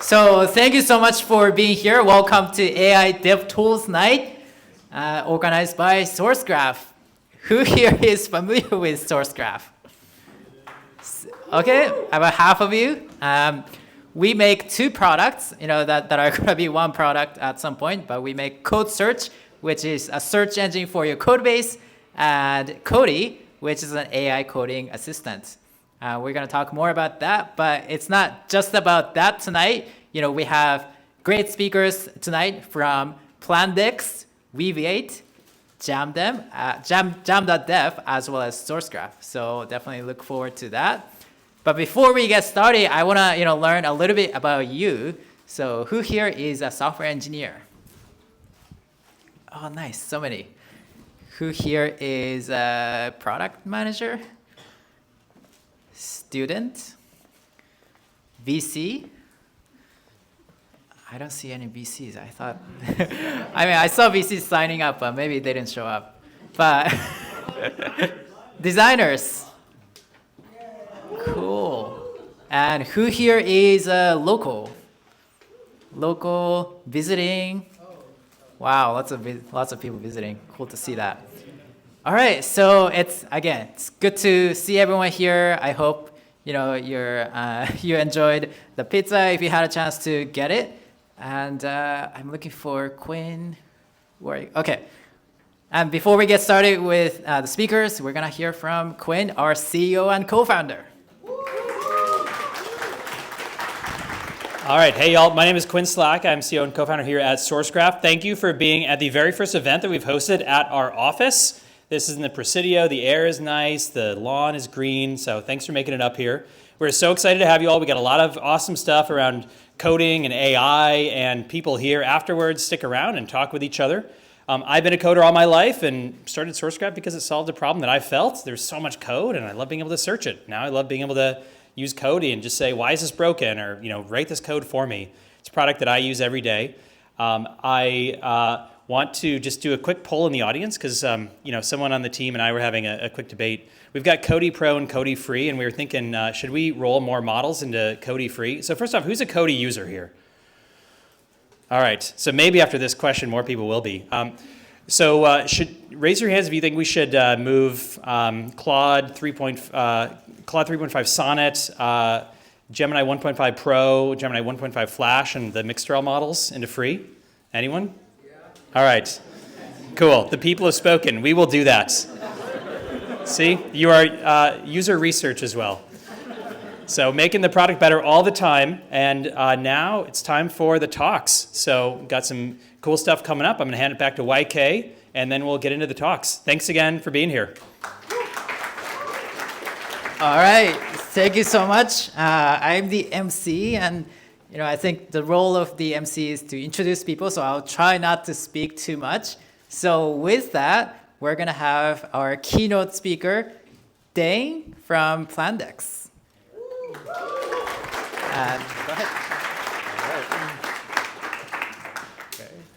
So thank you so much for being here. Welcome to AI Dev Tools Night, organized by Sourcegraph. Who here is familiar with Sourcegraph? Okay, about half of you. We make two products, that are going to be one product at some point, but we make Code Search, which is a search engine for your code base, and Cody, which is an AI coding assistant. We're going to talk more about that, but it's not just about that tonight. We have great speakers tonight from Plandex, Weaviate, Jam.dev, as well as Sourcegraph. So definitely look forward to that. But before we get started, I want to learn a little bit about you. So who here is a software engineer? Oh, nice, so many. Who here is a product manager? Student? VC? I don't see any VCs. I thought, I saw VCs signing up, but maybe they didn't show up. But designers? Cool. And who here is local? Local, visiting? Wow, lots of people visiting. Cool to see that. All right, so it's good to see everyone here. I hope you enjoyed the pizza if you had a chance to get it. And I'm looking for Quinn. Okay. And before we get started with the speakers, we're gonna hear from Quinn, our CEO and co-founder. All right, hey y'all, my name is Quinn Slack. I'm CEO and co-founder here at Sourcegraph. Thank you for being at the very first event that we've hosted at our office. This is in the Presidio. The air is nice, the lawn is green, so thanks for making it up here. We're so excited to have you all. We got a lot of awesome stuff around coding and AI, and people here afterwards stick around and talk with each other. I've been a coder all my life and started Sourcegraph because it solved a problem that I felt. There's so much code, and I love being able to search it. Now I love being able to use Cody and just say, why is this broken? Or, write this code for me. It's a product that I use every day. I want to just do a quick poll in the audience because, someone on the team and I were having a quick debate. We've got Cody Pro and Cody Free, and we were thinking, should we roll more models into Cody Free? So first off, who's a Cody user here? All right, so maybe after this question, more people will be. Raise your hands if you think we should move Claude 3.5 Sonnet, Gemini 1.5 Pro, Gemini 1.5 Flash, and the Mixtral models into free. Anyone? Yeah. All right. Cool. The people have spoken. We will do that. See, you are user research as well. So making the product better all the time. And now it's time for the talks. So got some cool stuff coming up. I'm going to hand it back to YK, and then we'll get into the talks. Thanks again for being here. All right, thank you so much. I'm the MC, and I think the role of the MC is to introduce people, so I'll try not to speak too much. So with that, we're gonna have our keynote speaker, Dane from Plandex. Go ahead.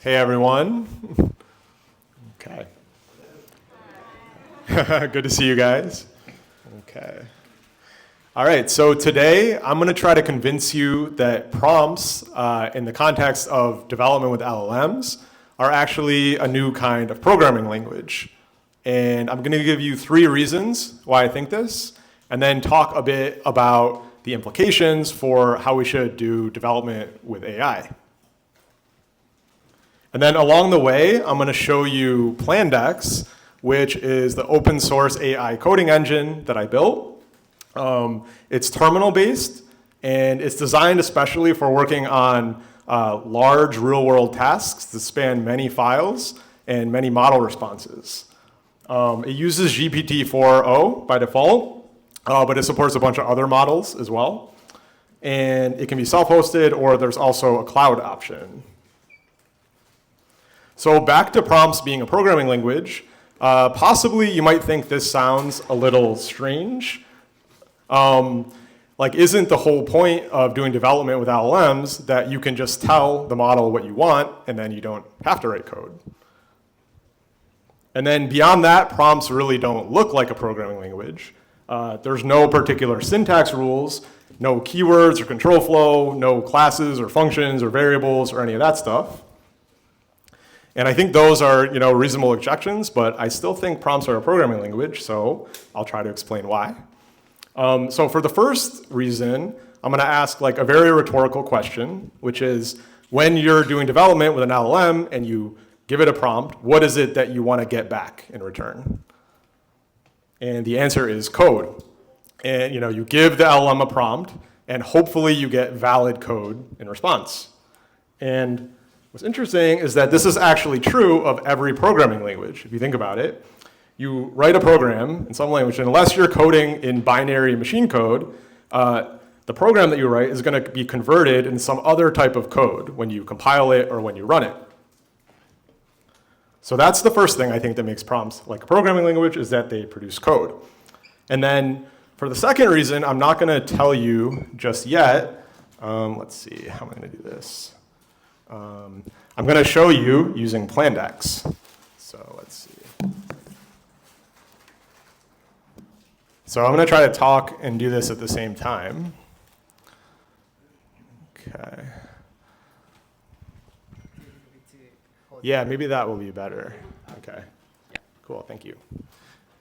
Hey everyone. Okay. Good to see you guys. Okay. All right, so today I'm going to try to convince you that prompts in the context of development with LLMs are actually a new kind of programming language. And I'm going to give you 3 reasons why I think this, and then talk a bit about the implications for how we should do development with AI. And then along the way, I'm going to show you Plandex, which is the open source AI coding engine that I built. It's terminal-based, and it's designed especially for working on large real-world tasks that span many files and many model responses. It uses GPT-4o by default, but it supports a bunch of other models as well. And it can be self-hosted, or there's also a cloud option. So back to prompts being a programming language, possibly you might think this sounds a little strange. Isn't the whole point of doing development with LLMs that you can just tell the model what you want and then you don't have to write code? And then beyond that, prompts really don't look like a programming language. There's no particular syntax rules, no keywords or control flow, no classes or functions or variables or any of that stuff. And I think those are, reasonable objections, but I still think prompts are a programming language, so I'll try to explain why. So for the first reason, I'm going to ask like a very rhetorical question, which is when you're doing development with an LLM and you give it a prompt, what is it that you want to get back in return? And the answer is code. And you give the LLM a prompt, and hopefully you get valid code in response. And what's interesting is that this is actually true of every programming language. If you think about it, you write a program in some language, and unless you're coding in binary machine code, the program that you write is going to be converted in some other type of code when you compile it or when you run it. So that's the first thing I think that makes prompts like a programming language, is that they produce code. And then for the second reason, I'm not going to tell you just yet. Let's see, how am I going to do this? I'm going to show you using Plandex. So let's see. So I'm going to try to talk and do this at the same time. Okay. Yeah, maybe that will be better. Okay. Cool, thank you.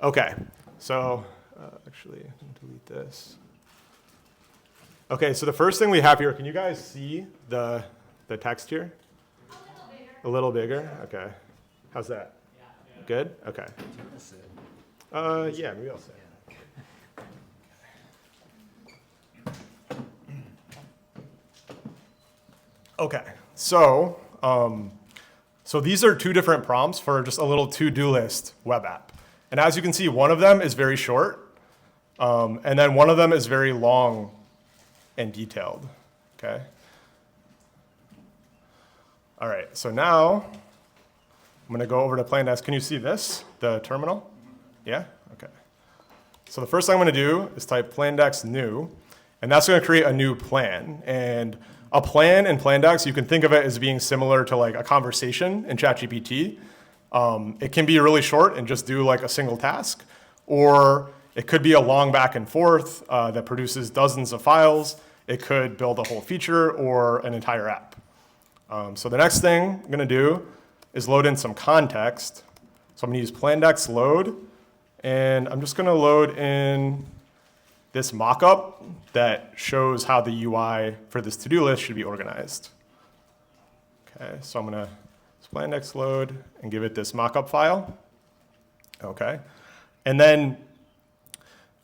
Okay, so actually, I can delete this. Okay, so the first thing we have here, can you guys see the text here? A little bigger? Okay. How's that? Good? Okay. Yeah, maybe I'll say. Okay, so these are two different prompts for just a little to-do list web app. And as you can see, one of them is very short, and then one of them is very long and detailed, okay? All right, so now I'm gonna go over to Plandex. Can you see this, the terminal? Yeah, okay. So the first thing I'm gonna do is type Plandex new, and that's gonna create a new plan. And a plan in Plandex, you can think of it as being similar to like a conversation in ChatGPT. It can be really short and just do like a single task, or it could be a long back and forth that produces dozens of files. It could build a whole feature or an entire app. So the next thing I'm gonna do is load in some context. So I'm gonna use Plandex load, and I'm just gonna load in this mockup that shows how the UI for this to-do list should be organized. Okay, so I'm gonna Plandex load and give it this mockup file. Okay, and then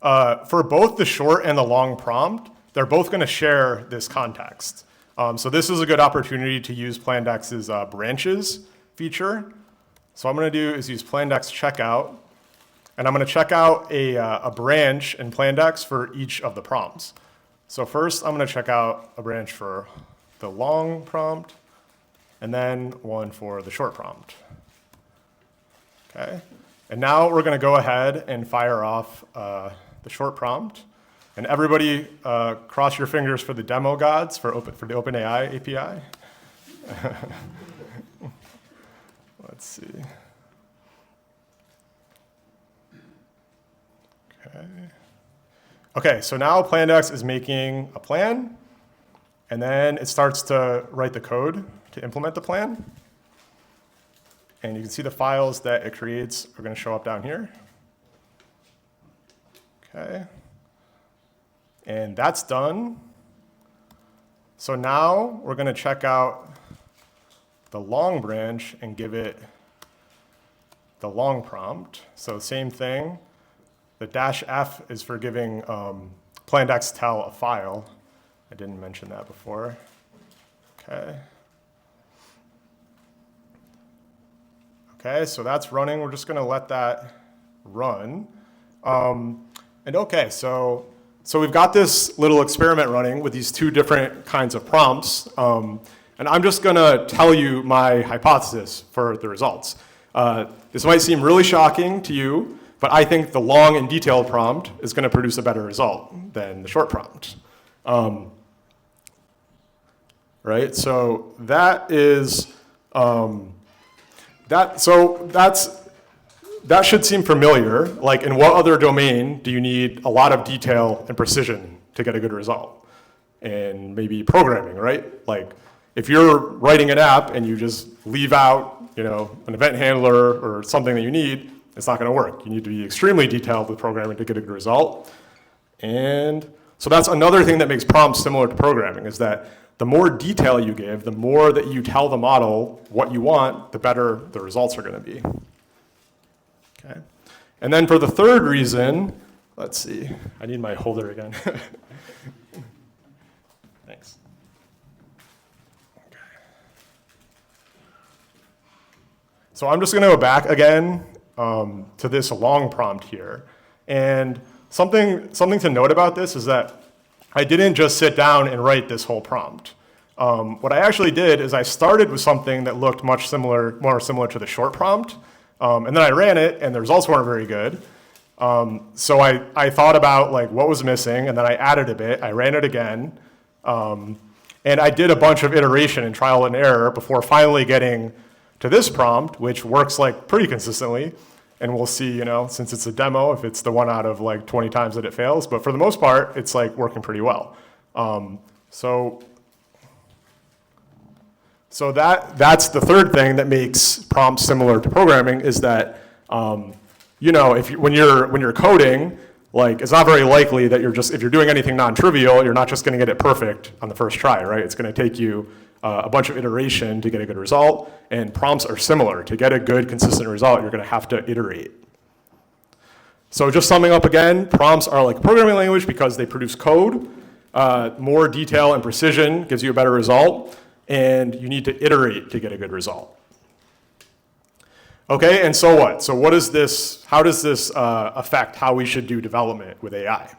for both the short and the long prompt, they're both gonna share this context. So this is a good opportunity to use Plandex's branches feature. So what I'm gonna do is use Plandex checkout, and I'm gonna check out a branch in Plandex for each of the prompts. So first, I'm gonna check out a branch for the long prompt, and then one for the short prompt. Okay, and now we're gonna go ahead and fire off the short prompt. And everybody cross your fingers for the demo gods for the OpenAI API. Let's see. Okay, so now Plandex is making a plan, and then it starts to write the code to implement the plan. And you can see the files that it creates are going to show up down here. Okay. And that's done. So now we're going to check out the long branch and give it the long prompt. So same thing. The -f is for giving Plandex tell a file. I didn't mention that before. Okay. Okay, so that's running. We're just going to let that run. And okay, so we've got this little experiment running with these two different kinds of prompts. And I'm just going to tell you my hypothesis for the results. This might seem really shocking to you, but I think the long and detailed prompt is going to produce a better result than the short prompt. Right? So that is that should seem familiar. Like, in what other domain do you need a lot of detail and precision to get a good result? and maybe programming, right? Like if you're writing an app and you just leave out, an event handler or something that you need, it's not going to work. You need to be extremely detailed with programming to get a good result. And so that's another thing that makes prompts similar to programming, is that the more detail you give, the more that you tell the model what you want, the better the results are going to be. Okay. And then for the third reason, let's see, I need my holder again. Thanks. Okay. So I'm just going to go back again to this long prompt here. And something to note about this is that I didn't just sit down and write this whole prompt. What I actually did is I started with something that looked more similar to the short prompt, and then I ran it, and the results weren't very good. So I thought about like what was missing, and then I added a bit. I ran it again, and I did a bunch of iteration and trial and error before finally getting to this prompt, which works like pretty consistently. And we'll see, since it's a demo, if it's the one out of like 20 times that it fails. But for the most part, it's like working pretty well. So that's the third thing that makes prompts similar to programming, is that when you're coding, like it's not very likely that if you're doing anything non-trivial, you're not just going to get it perfect on the first try, right? It's going to take you a bunch of iteration to get a good result, and prompts are similar. To get a good, consistent result, you're going to have to iterate. So just summing up again, prompts are like a programming language because they produce code. More detail and precision gives you a better result, and you need to iterate to get a good result. Okay, and so what? So how does this affect how we should do development with AI?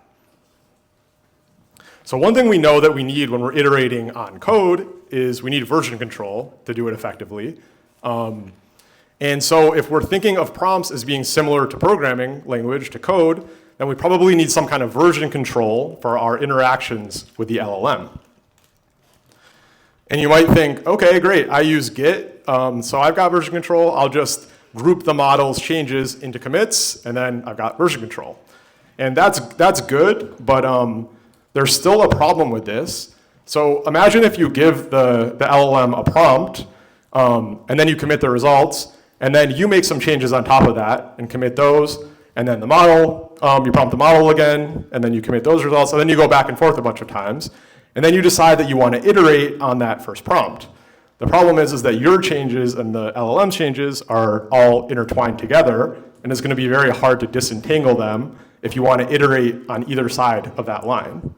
So one thing we know that we need when we're iterating on code is we need version control to do it effectively. And so if we're thinking of prompts as being similar to programming language, to code, then we probably need some kind of version control for our interactions with the LLM. And you might think, okay, great, I use Git, so I've got version control. I'll just group the model's changes into commits, and then I've got version control. And that's good, but there's still a problem with this. So imagine if you give the LLM a prompt, and then you commit the results, and then you make some changes on top of that and commit those, and then the model, you prompt the model again, and then you commit those results, and then you go back and forth a bunch of times, and then you decide that you want to iterate on that first prompt. The problem is that your changes and the LLM changes are all intertwined together, and it's going to be very hard to disentangle them if you want to iterate on either side of that line.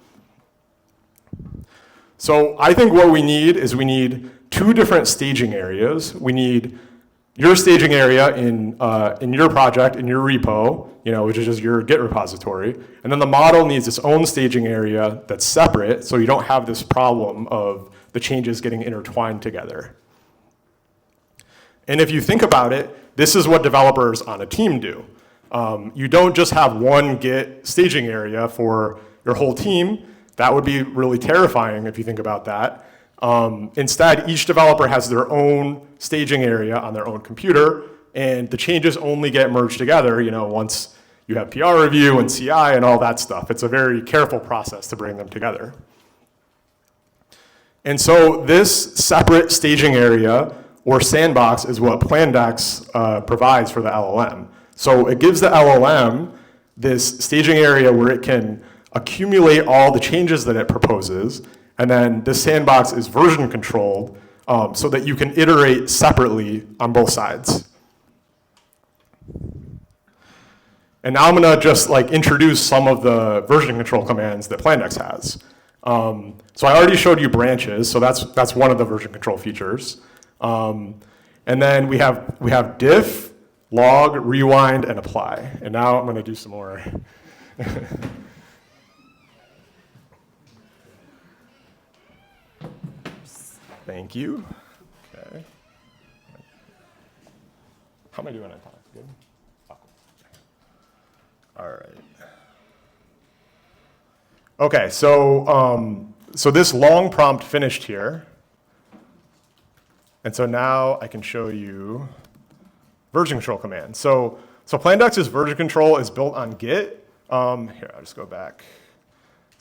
So I think what we need is two different staging areas. We need your staging area in your project, in your repo, which is just your Git repository. And then the model needs its own staging area that's separate, so you don't have this problem of the changes getting intertwined together. And if you think about it, this is what developers on a team do. You don't just have one Git staging area for your whole team. That would be really terrifying if you think about that. Instead, each developer has their own staging area on their own computer, and the changes only get merged together, once you have PR review and CI and all that stuff. It's a very careful process to bring them together. And so this separate staging area, or sandbox, is what Plandex provides for the LLM. So it gives the LLM this staging area where it can accumulate all the changes that it proposes, and then this sandbox is version controlled so that you can iterate separately on both sides. And now I'm going to just introduce some of the version control commands that Plandex has. So I already showed you branches, so that's one of the version control features. And then we have diff, log, rewind, and apply. And now I'm going to do some more. Thank you. Okay. How am I doing on time? Good? Oh, cool. All right. Okay, so this long prompt finished here. And so now I can show you version control commands. So Plandex's version control is built on Git. Here, I'll just go back.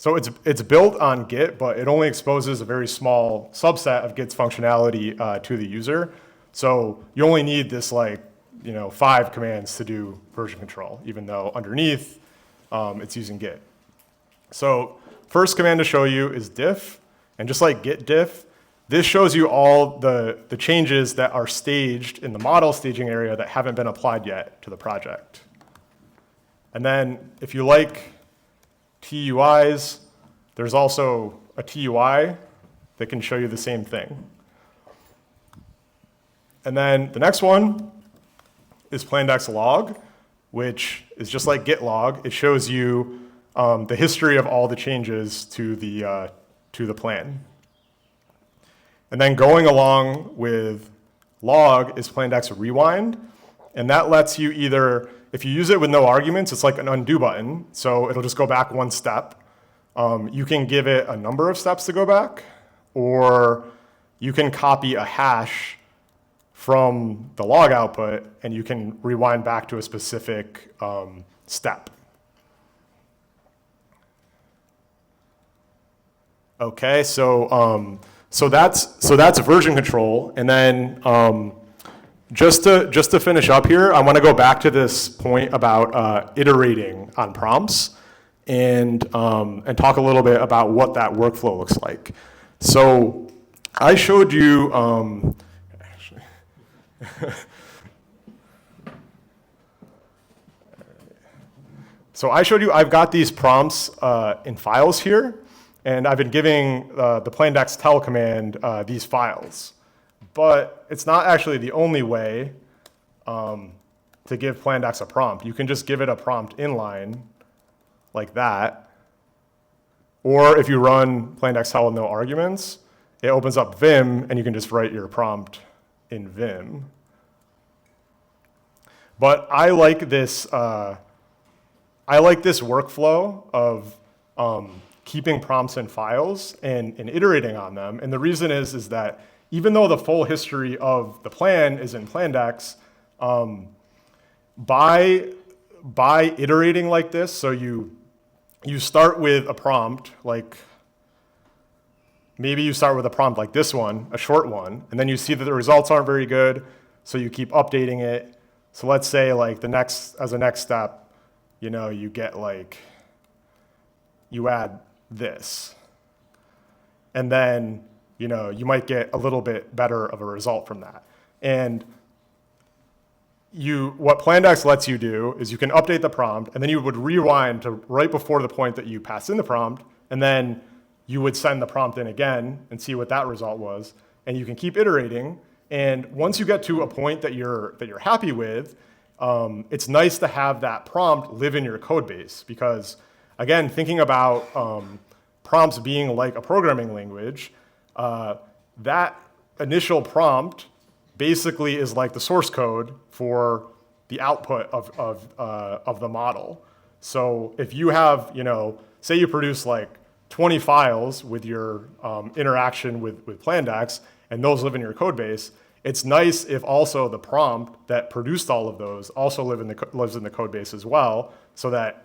So it's built on Git, but it only exposes a very small subset of Git's functionality to the user. So you only need this 5 commands to do version control, even though underneath it's using Git. So first command to show you is diff, and just like git diff, this shows you all the changes that are staged in the model staging area that haven't been applied yet to the project. And then if you like TUIs, there's also a TUI that can show you the same thing. And then the next one is plandex log, which is just like git log. It shows you the history of all the changes to the plan. And then going along with log is plandex rewind, and that lets you either, if you use it with no arguments, it's like an undo button, so it'll just go back one step. You can give it a number of steps to go back, or you can copy a hash from the log output, and you can rewind back to a specific step. Okay, so that's version control, and then just to finish up here, I want to go back to this point about iterating on prompts, and talk a little bit about what that workflow looks like. So I showed you. So I showed you I've got these prompts in files here, and I've been giving the plandex tell command these files. But it's not actually the only way to give plandex a prompt. You can just give it a prompt inline like that. Or if you run plandex tell with no arguments, it opens up Vim, and you can just write your prompt in Vim. But I like this workflow of keeping prompts in files and iterating on them. And the reason is that even though the full history of the plan is in plandex, by iterating like this, so you start with a prompt, like maybe you start with a prompt like this one, a short one, and then you see that the results aren't very good, so you keep updating it. So let's say like as a next step, you get you add this. And then, you might get a little bit better of a result from that. And what plandex lets you do is you can update the prompt, and then you would rewind to right before the point that you passed in the prompt, and then you would send the prompt in again and see what that result was. And you can keep iterating. And once you get to a point that you're happy with, it's nice to have that prompt live in your code base, because again, thinking about prompts being like a programming language, that initial prompt basically is like the source code for the output of the model. So if you have, say you produce 20 files with your interaction with plandex, and those live in your code base, it's nice if also the prompt that produced all of those also lives in the code base as well, so that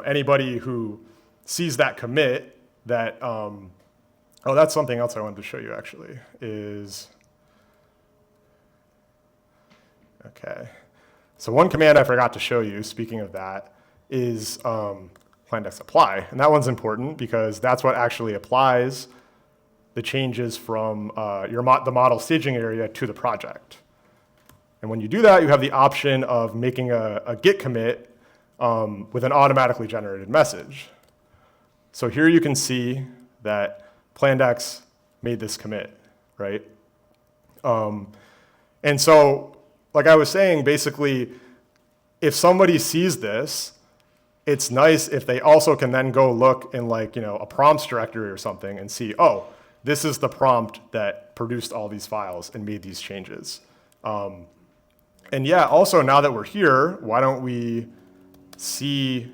anybody who sees that commit, that that's something else I wanted to show you actually is, okay. So one command I forgot to show you, speaking of that, is plandex apply, and that one's important because that's what actually applies the changes from the model staging area to the project. And when you do that, you have the option of making a git commit with an automatically generated message. So here you can see that plandex made this commit, right? And so, like I was saying, basically, if somebody sees this, it's nice if they also can then go look in a prompts directory or something and see, oh, this is the prompt that produced all these files and made these changes. And yeah, also now that we're here, why don't we see,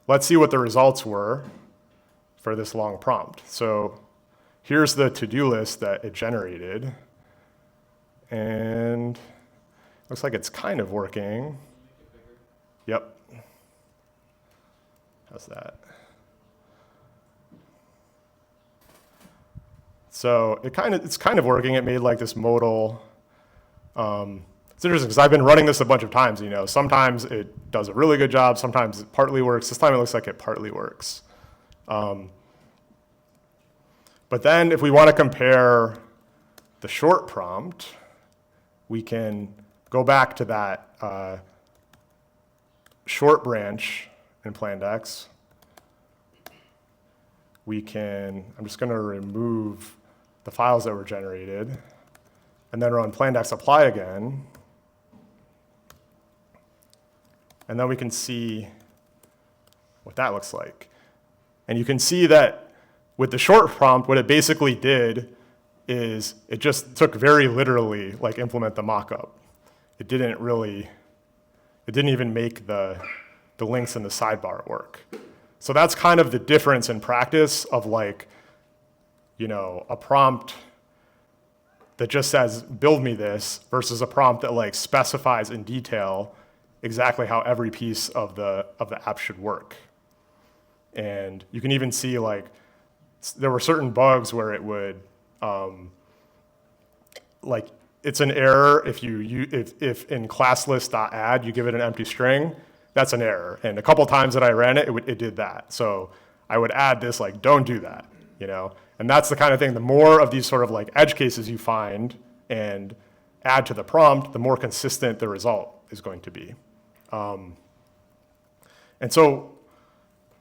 let's see what the results were for this long prompt. So here's the to-do list that it generated. And looks like it's kind of working. Yep. does that. So it's kind of working. It made like this modal. It's interesting because I've been running this a bunch of times. Sometimes it does a really good job. Sometimes it partly works. This time it looks like it partly works. But then if we want to compare the short prompt, we can go back to that short branch in Plandex. I'm just going to remove the files that were generated, and then run Plandex apply again. And then we can see what that looks like. And you can see that with the short prompt, what it basically did is it just took very literally like implement the mockup. It didn't even make the links in the sidebar work. So that's kind of the difference in practice of like, a prompt that just says, build me this, versus a prompt that like specifies in detail exactly how every piece of the app should work. And you can even see like, there were certain bugs where it would, like it's an error if if in classlist.add you give it an empty string, that's an error. And a couple times that I ran it, it did that. So I would add this like, don't do that, And that's the kind of thing, the more of these sort of like edge cases you find and add to the prompt, the more consistent the result is going to be. And so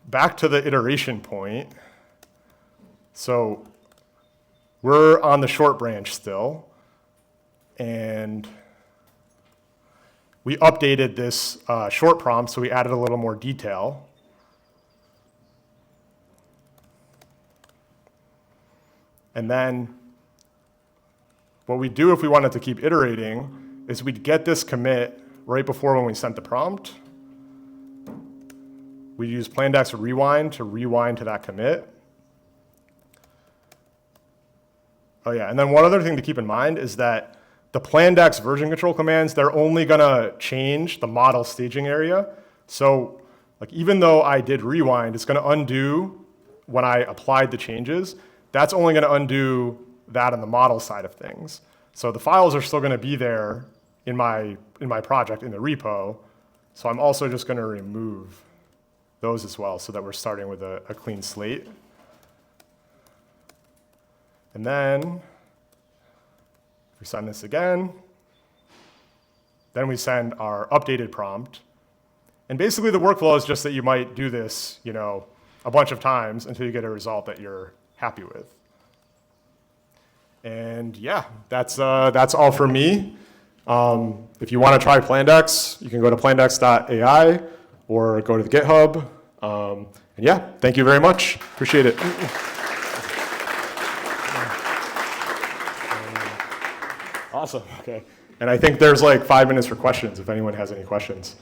back to the iteration point. So we're on the short branch still, and we updated this short prompt, so we added a little more detail. And then what we do if we wanted to keep iterating is we'd get this commit right before when we sent the prompt. We use Plandex rewind to rewind to that commit. Oh yeah, and then one other thing to keep in mind is that the Plandex version control commands, they're only gonna change the model staging area. So like even though I did rewind, it's gonna undo when I applied the changes. That's only gonna undo that on the model side of things. So the files are still gonna be there in my project, in the repo. So I'm also just gonna remove those as well so that we're starting with a clean slate. And then if we send this again, then we send our updated prompt. And basically the workflow is just that you might do this, a bunch of times until you get a result that you're happy with. And yeah, that's all from me. If you want to try Plandex, you can go to plandex.ai or go to the GitHub. And yeah, thank you very much. Appreciate it. Awesome. Okay. And I think there's like 5 minutes for questions if anyone has any questions.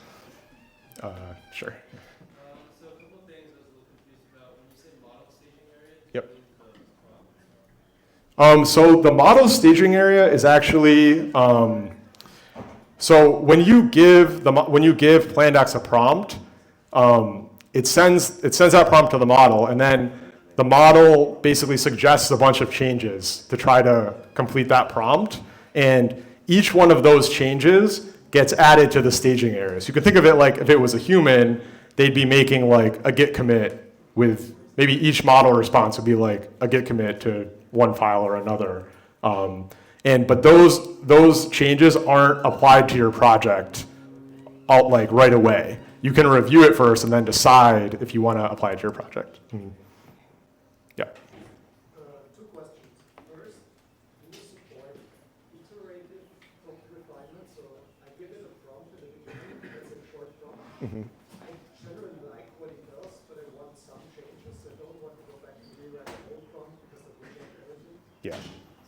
Sure. So a couple of things I was a little confused about. When you say model staging area, Yep. the prompt? So the model staging area is actually, so when you give Plandex a prompt, it sends that prompt to the model, and then the model basically suggests a bunch of changes to try to complete that prompt. And each one of those changes gets added to the staging area. So you could think of it like if it was a human, they'd be making like a git commit with maybe each model response would be like a git commit to one file or another. But those changes aren't applied to your project like right away. You can review it first and then decide if you want to apply it to your project. Yeah. Two questions. First, do you support iterative prompt refinement? So I give it a prompt at the beginning, that's a short prompt. I generally like what it does, but I want some changes. I don't want to go back and rewrite the whole prompt because that will take energy. Yeah.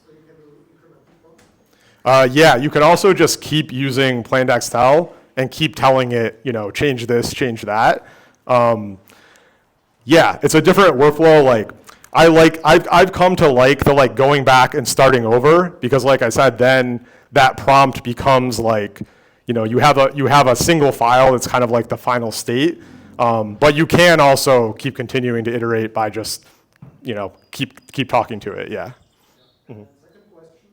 So you can do incremental prompts? Yeah, you can also just keep using Plandex tell and keep telling it, change this, change that. Yeah, it's a different workflow. Like I've come to like the going back and starting over because, like I said, then that prompt becomes like, you have a single file that's kind of like the final state. But you can also keep continuing to iterate by just, keep talking to it. Yeah. Second question,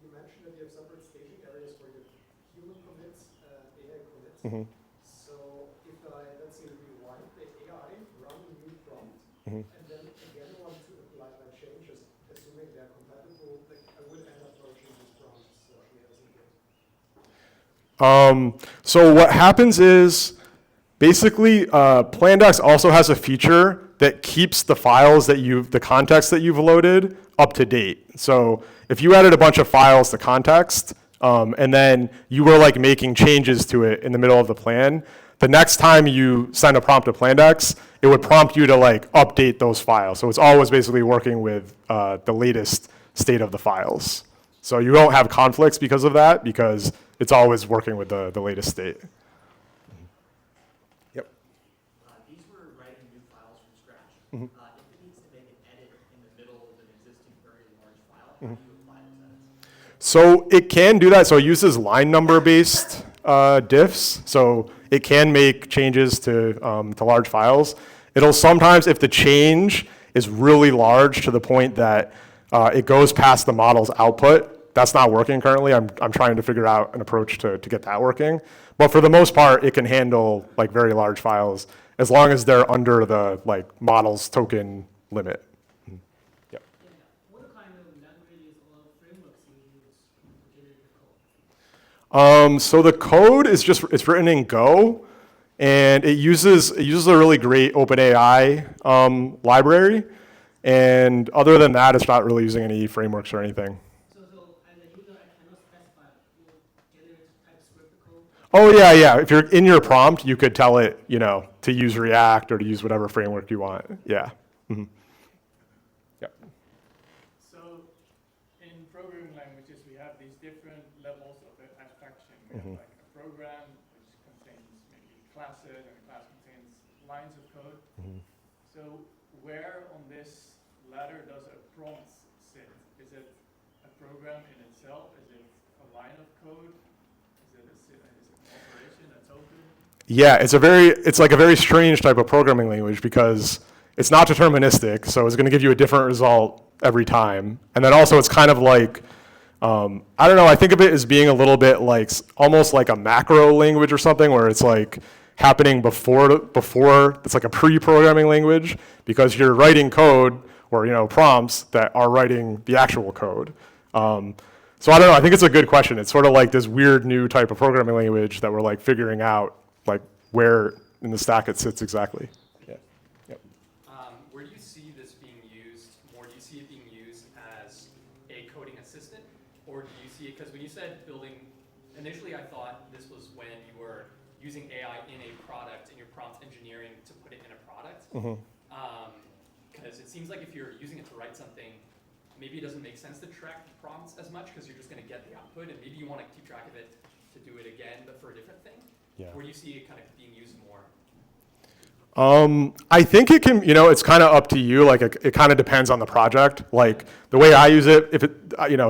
you mentioned that you have separate staging areas for your human commits and AI commits. So if I, let's say, rewind the AI, run a new prompt, and then again want to apply my changes, assuming they're compatible, like I would end up merging these prompts here as a git. So what happens is, basically, Plandex also has a feature that keeps the files the context that you've loaded up to date. So if you added a bunch of files to context, and then you were like making changes to it in the middle of the plan, the next time you send a prompt to Plandex, it would prompt you to like update those files. So it's always basically working with the latest state of the files. So you don't have conflicts because of that, because it's always working with the latest state. Yep. These were writing new files from scratch. If it needs to make an edit in the middle of an existing very large file, how do you apply those edits? So it can do that. So it uses line number based diffs. So it can make changes to large files. It'll sometimes, if the change is really large to the point that it goes past the model's output, that's not working currently. I'm trying to figure out an approach to get that working. But for the most part, it can handle like very large files as long as they're under the like model's token limit. Yep. What kind of languages or frameworks you use to generate the code? So the code is it's written in Go, and it uses a really great OpenAI library. And other than that, it's not really using any frameworks or anything. So as a user, I cannot specify you generate TypeScript code. Oh yeah. If you're in your prompt, you could tell it, to use React or to use whatever framework you want. Yeah. Yep. So in programming languages, we have these different levels of abstraction. We have like a program which contains maybe classes, and a class contains lines of code. So where on this ladder does a prompt sit? Is it a program in itself? Is it a line of code? Is it an operation, a token? Yeah, it's like a very strange type of programming language because it's not deterministic, so it's going to give you a different result every time. And then also it's kind of like, I don't know, I think of it as being a little bit like, almost like a macro language or something, where it's like happening before it's like a pre-programming language, because you're writing code or prompts that are writing the actual code. So I don't know, I think it's a good question. It's sort of like this weird new type of programming language that we're like figuring out like where in the stack it sits exactly. Yeah. Yep. Where do you see this being used more? Do you see it being used as a coding assistant? Or do you see it, because when you said building, initially I thought this was when you were using AI in a product and your prompt engineering to put it in a product. Because it seems like if you're using it to write something, maybe it doesn't make sense to track prompts as much because you're just going to get the output, and maybe you want to keep track of it to do it again, but for a different thing. Yeah. Where do you see it kind of being used more? I think it can, it's kind of up to you. Like it kind of depends on the project. Like the way I use it,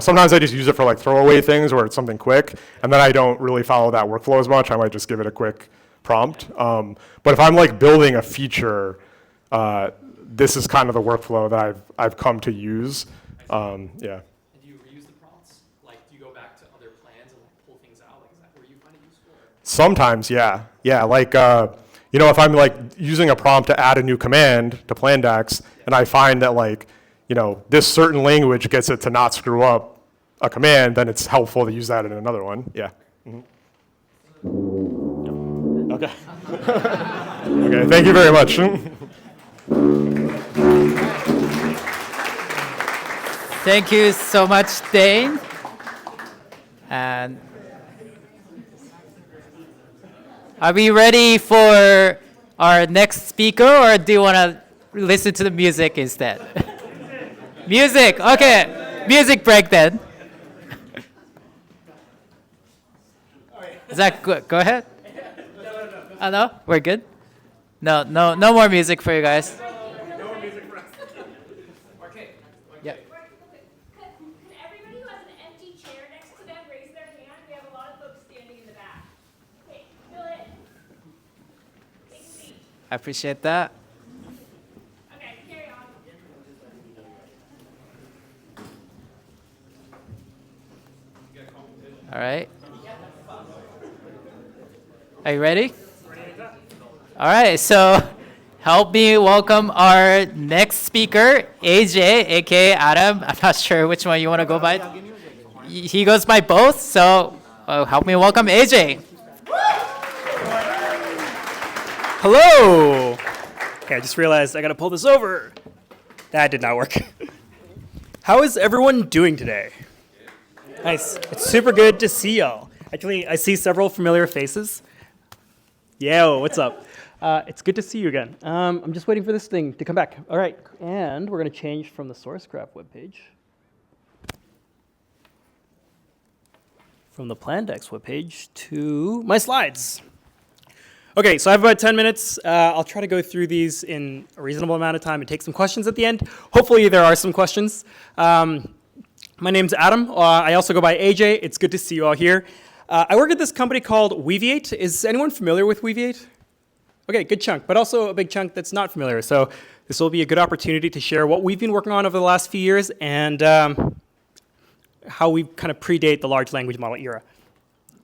sometimes I just use it for like throwaway things where it's something quick, and then I don't really follow that workflow as much. I might just give it a quick prompt. But if I'm like building a feature, this is kind of the workflow that I've come to use. Yeah. And do you reuse the prompts? Like, do you go back to other plans and like pull things out? Like, is that where you find it useful? Or? Sometimes, yeah. Yeah, like, if I'm like using a prompt to add a new command to Plandex, and I find that like, this certain language gets it to not screw up a command, then it's helpful to use that in another one. Yeah. Okay. Okay, thank you very much. Thank you so much, Dane. And are we ready for our next speaker, or do you want to listen to the music instead? Music, okay. Music break then. Is that good? Go ahead. Oh, no? We're good? No more music for you guys. Yeah. Could everybody who has an empty chair next to them raise their hand? We have a lot of folks standing in the back. Okay, fill it. Take a seat. I appreciate that. Okay, carry on. All right. Are you ready? All right, so help me welcome our next speaker, AJ, aka Adam. I'm not sure which one you want to go by. He goes by both, so help me welcome AJ. Hello! Okay, I just realized I gotta pull this over. That did not work. How is everyone doing today? Nice. It's super good to see y'all. Actually, I see several familiar faces. Yo, what's up? It's good to see you again. I'm just waiting for this thing to come back. All right, and we're gonna change from the Sourcegraph webpage, from the Plandex webpage to my slides. Okay, so I have about 10 minutes. I'll try to go through these in a reasonable amount of time and take some questions at the end. Hopefully there are some questions. My name's Adam. I also go by AJ. It's good to see you all here. I work at this company called Weaviate. Is anyone familiar with Weaviate? Okay, good chunk, but also a big chunk that's not familiar. So this will be a good opportunity to share what we've been working on over the last few years and how we kind of predate the large language model era.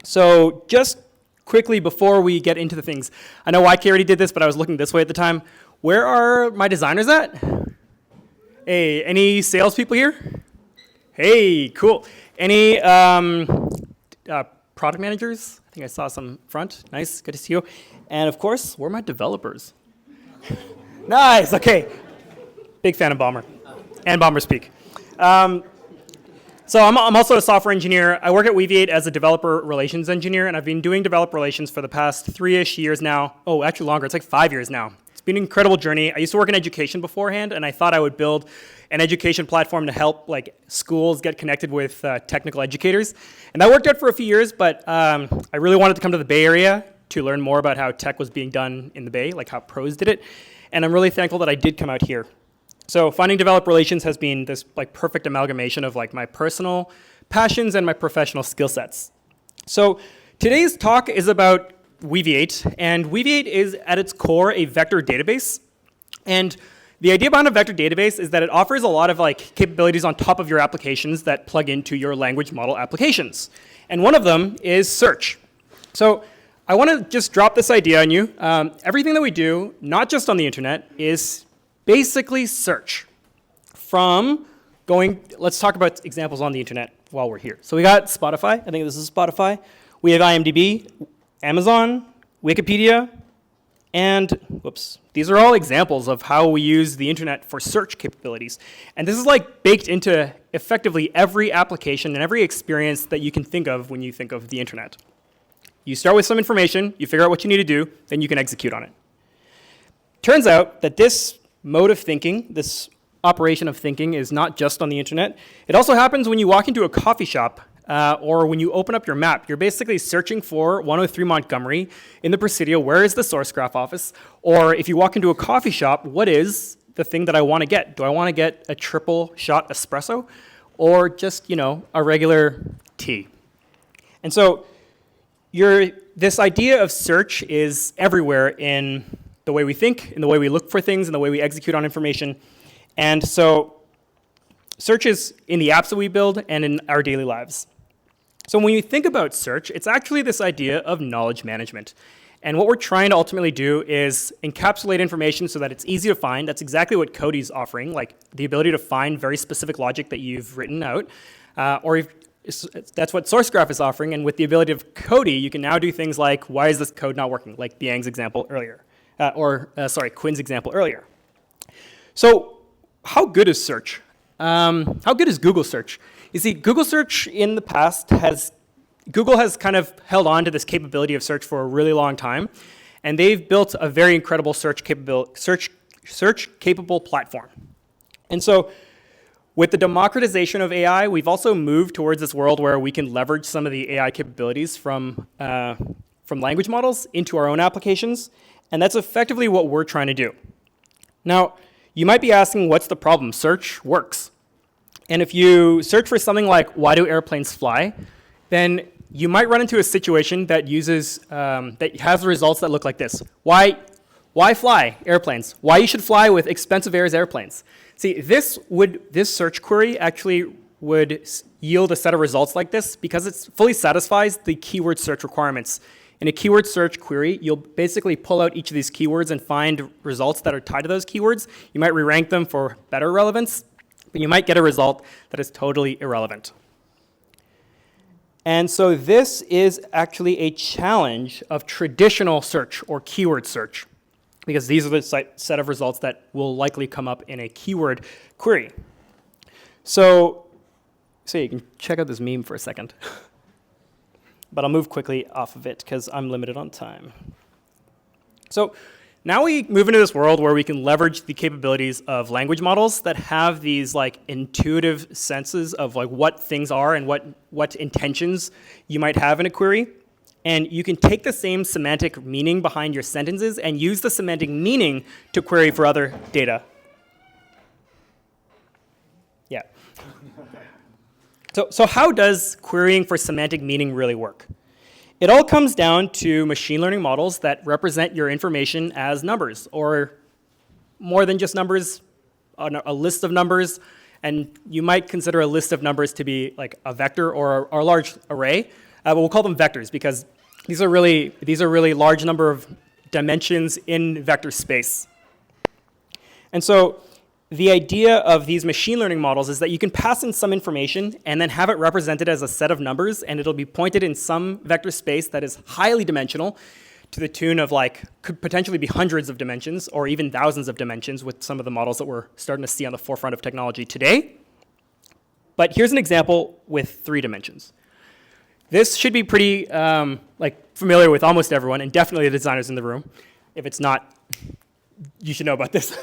So just quickly before we get into the things, I know YK already did this, but I was looking this way at the time. Where are my designers at? Hey, any salespeople here? Hey, cool. Any product managers? I think I saw some front. Nice, good to see you. And of course, where are my developers? Nice, okay. Big fan of Bomber and Bomber Speak. So I'm also a software engineer. I work at Weaviate as a developer relations engineer, and I've been doing developer relations for the past 3-ish years now. Oh, actually longer, it's like 5 years now. It's been an incredible journey. I used to work in education beforehand, and I thought I would build an education platform to help like schools get connected with technical educators. And that worked out for a few years, but I really wanted to come to the Bay Area to learn more about how tech was being done in the Bay, like how pros did it. And I'm really thankful that I did come out here. So finding developer relations has been this like perfect amalgamation of like my personal passions and my professional skill sets. So today's talk is about Weaviate, and Weaviate is at its core a vector database. And the idea behind a vector database is that it offers a lot of like capabilities on top of your applications that plug into your language model applications. And one of them is search. So I want to just drop this idea on you. Everything that we do, not just on the internet, is basically search. From going, let's talk about examples on the internet while we're here. So we got Spotify. I think this is Spotify. We have IMDb, Amazon, Wikipedia, and whoops. These are all examples of how we use the internet for search capabilities. And this is like baked into effectively every application and every experience that you can think of when you think of the internet. You start with some information, you figure out what you need to do, then you can execute on it. Turns out that this mode of thinking, this operation of thinking, is not just on the internet. It also happens when you walk into a coffee shop or when you open up your map. You're basically searching for 103 Montgomery in the Presidio. Where is the Sourcegraph office? Or if you walk into a coffee shop, what is the thing that I want to get? Do I want to get a triple shot espresso or just, a regular tea? And so this idea of search is everywhere in the way we think, in the way we look for things, in the way we execute on information. And so search is in the apps that we build and in our daily lives. So when you think about search, it's actually this idea of knowledge management. And what we're trying to ultimately do is encapsulate information so that it's easy to find. That's exactly what Cody's offering, like the ability to find very specific logic that you've written out. That's what Sourcegraph is offering. And with the ability of Cody, you can now do things like, why is this code not working? Like Biang's example earlier. Quinn's example earlier. So how good is search? How good is Google search? You see, Google search in the past Google has kind of held on to this capability of search for a really long time, and they've built a very incredible search capable platform. And so with the democratization of AI, we've also moved towards this world where we can leverage some of the AI capabilities from language models into our own applications. And that's effectively what we're trying to do. Now, you might be asking, what's the problem? Search works. And if you search for something like, why do airplanes fly? Then you might run into a situation that uses, that has results that look like this. Why Why fly airplanes? Why you should fly with expensive airplanes? See, this search query actually would yield a set of results like this because it fully satisfies the keyword search requirements. In a keyword search query, you'll basically pull out each of these keywords and find results that are tied to those keywords. You might re-rank them for better relevance, but you might get a result that is totally irrelevant. And so this is actually a challenge of traditional search or keyword search, because these are the set of results that will likely come up in a keyword query. So you can check out this meme for a second. But I'll move quickly off of it because I'm limited on time. So now we move into this world where we can leverage the capabilities of language models that have these like intuitive senses of like what things are and what intentions you might have in a query. And you can take the same semantic meaning behind your sentences and use the semantic meaning to query for other data. Yeah. So how does querying for semantic meaning really work? It all comes down to machine learning models that represent your information as numbers, or more than just numbers, a list of numbers. And you might consider a list of numbers to be like a vector or a large array. But we'll call them vectors because these are really large number of dimensions in vector space. And so the idea of these machine learning models is that you can pass in some information and then have it represented as a set of numbers, and it'll be pointed in some vector space that is highly dimensional to the tune of like, could potentially be hundreds of dimensions or even thousands of dimensions with some of the models that we're starting to see on the forefront of technology today. But here's an example with 3 dimensions. This should be pretty familiar with almost everyone, and definitely the designers in the room. If it's not, you should know about this.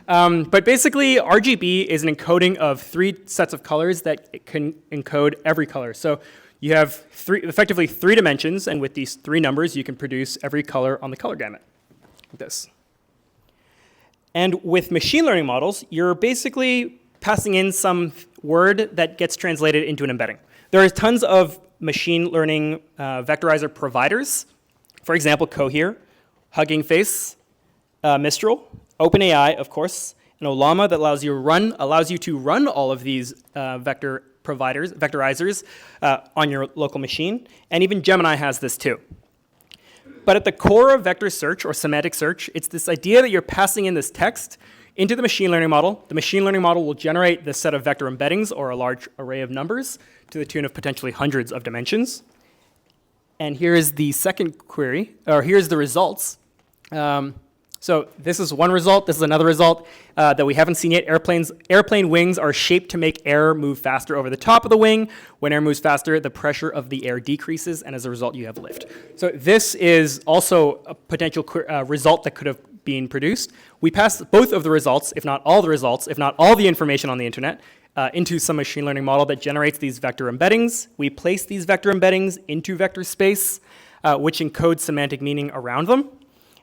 But basically, RGB is an encoding of 3 sets of colors that can encode every color. So you have effectively 3 dimensions, and with these 3 numbers, you can produce every color on the color gamut, like this. And with machine learning models, you're basically passing in some word that gets translated into an embedding. There are tons of machine learning vectorizer providers. For example, Cohere, Hugging Face, Mistral, OpenAI, of course, and Ollama that allows you to run all of these vectorizers on your local machine, and even Gemini has this too. But at the core of vector search or semantic search, it's this idea that you're passing in this text into the machine learning model. The machine learning model will generate this set of vector embeddings or a large array of numbers to the tune of potentially hundreds of dimensions. And here's the second query, or here's the results. So this is one result. This is another result that we haven't seen yet. Airplane wings are shaped to make air move faster over the top of the wing. When air moves faster, the pressure of the air decreases, and as a result, you have lift. So this is also a potential result that could have been produced. We pass both of the results, if not all the results, if not all the information on the internet, into some machine learning model that generates these vector embeddings. We place these vector embeddings into vector space, which encodes semantic meaning around them.